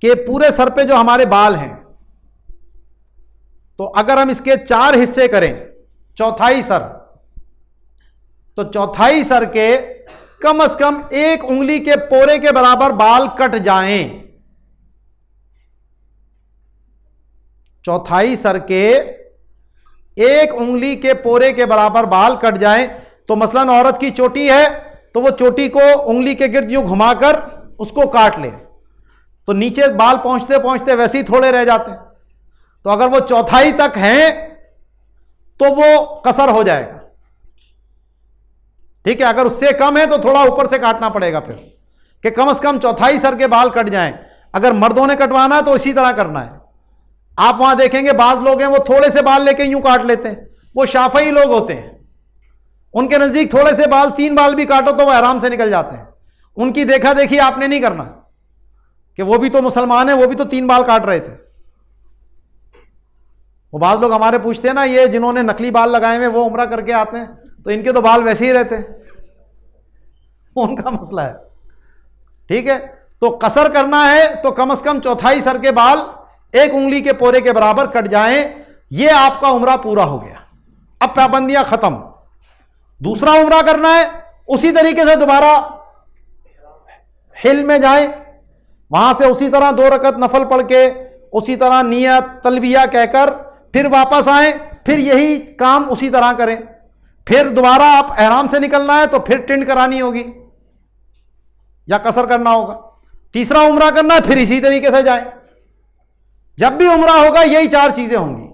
कि पूरे सर पे जो हमारे बाल हैं, तो अगर हम इसके 4 हिस्से करें, चौथाई सर, तो चौथाई सर के कम से कम 1 उंगली के पोरे के बराबर बाल कट जाएं। चौथाई सर के 1 उंगली के पोरे के बराबर बाल कट जाएं। तो मसलन औरत की चोटी है तो वो चोटी को उंगली के गिर्द यूं घुमाकर उसको काट ले। तो नीचे बाल पहुंचते पहुंचते वैसे ही थोड़े रह जाते हैं। तो अगर वो चौथाई तक हैं तो वो कसर हो जाएगा, ठीक है। अगर उससे कम है तो थोड़ा ऊपर से काटना पड़ेगा फिर, कि कम से कम चौथाई सर के बाल कट जाएं। अगर मर्दों ने कटवाना है तो इसी तरह करना है। आप वहां देखेंगे बाज लोग हैं वो थोड़े से बाल लेके यूं काट लेते हैं, वो शाफई लोग होते हैं, उनके नजदीक थोड़े से बाल, 3 बाल भी काटो तो वो आराम से निकल जाते हैं। उनकी देखा देखी आपने नहीं करना कि वो भी तो मुसलमान है, वो भी तो 3 बाल काट रहे थे। वो बाज लोग हमारे पूछते हैं ना, ये जिन्होंने नकली बाल लगाए हुए वो उम्रा करके आते हैं तो इनके तो बाल वैसे ही रहते हैं, उनका मसला है, ठीक है। तो कसर करना है तो कम से कम चौथाई सर के बाल 1 उंगली के पोरे के बराबर कट जाएं, ये आपका उम्रा पूरा हो गया। अब पाबंदियां खत्म। दूसरा उम्रा करना है, उसी तरीके से दोबारा हिल में जाएं, वहां से उसी तरह 2 रकत नफल पढ़ के उसी तरह नियत तलबिया कहकर फिर वापस आए, फिर यही काम उसी तरह करें। फिर दोबारा आप एहराम से निकलना है तो फिर टिंड करानी होगी या कसर करना होगा। तीसरा उम्रा करना है, फिर इसी तरीके से जाएं। जब भी उम्रा होगा यही 4 चीजें होंगी।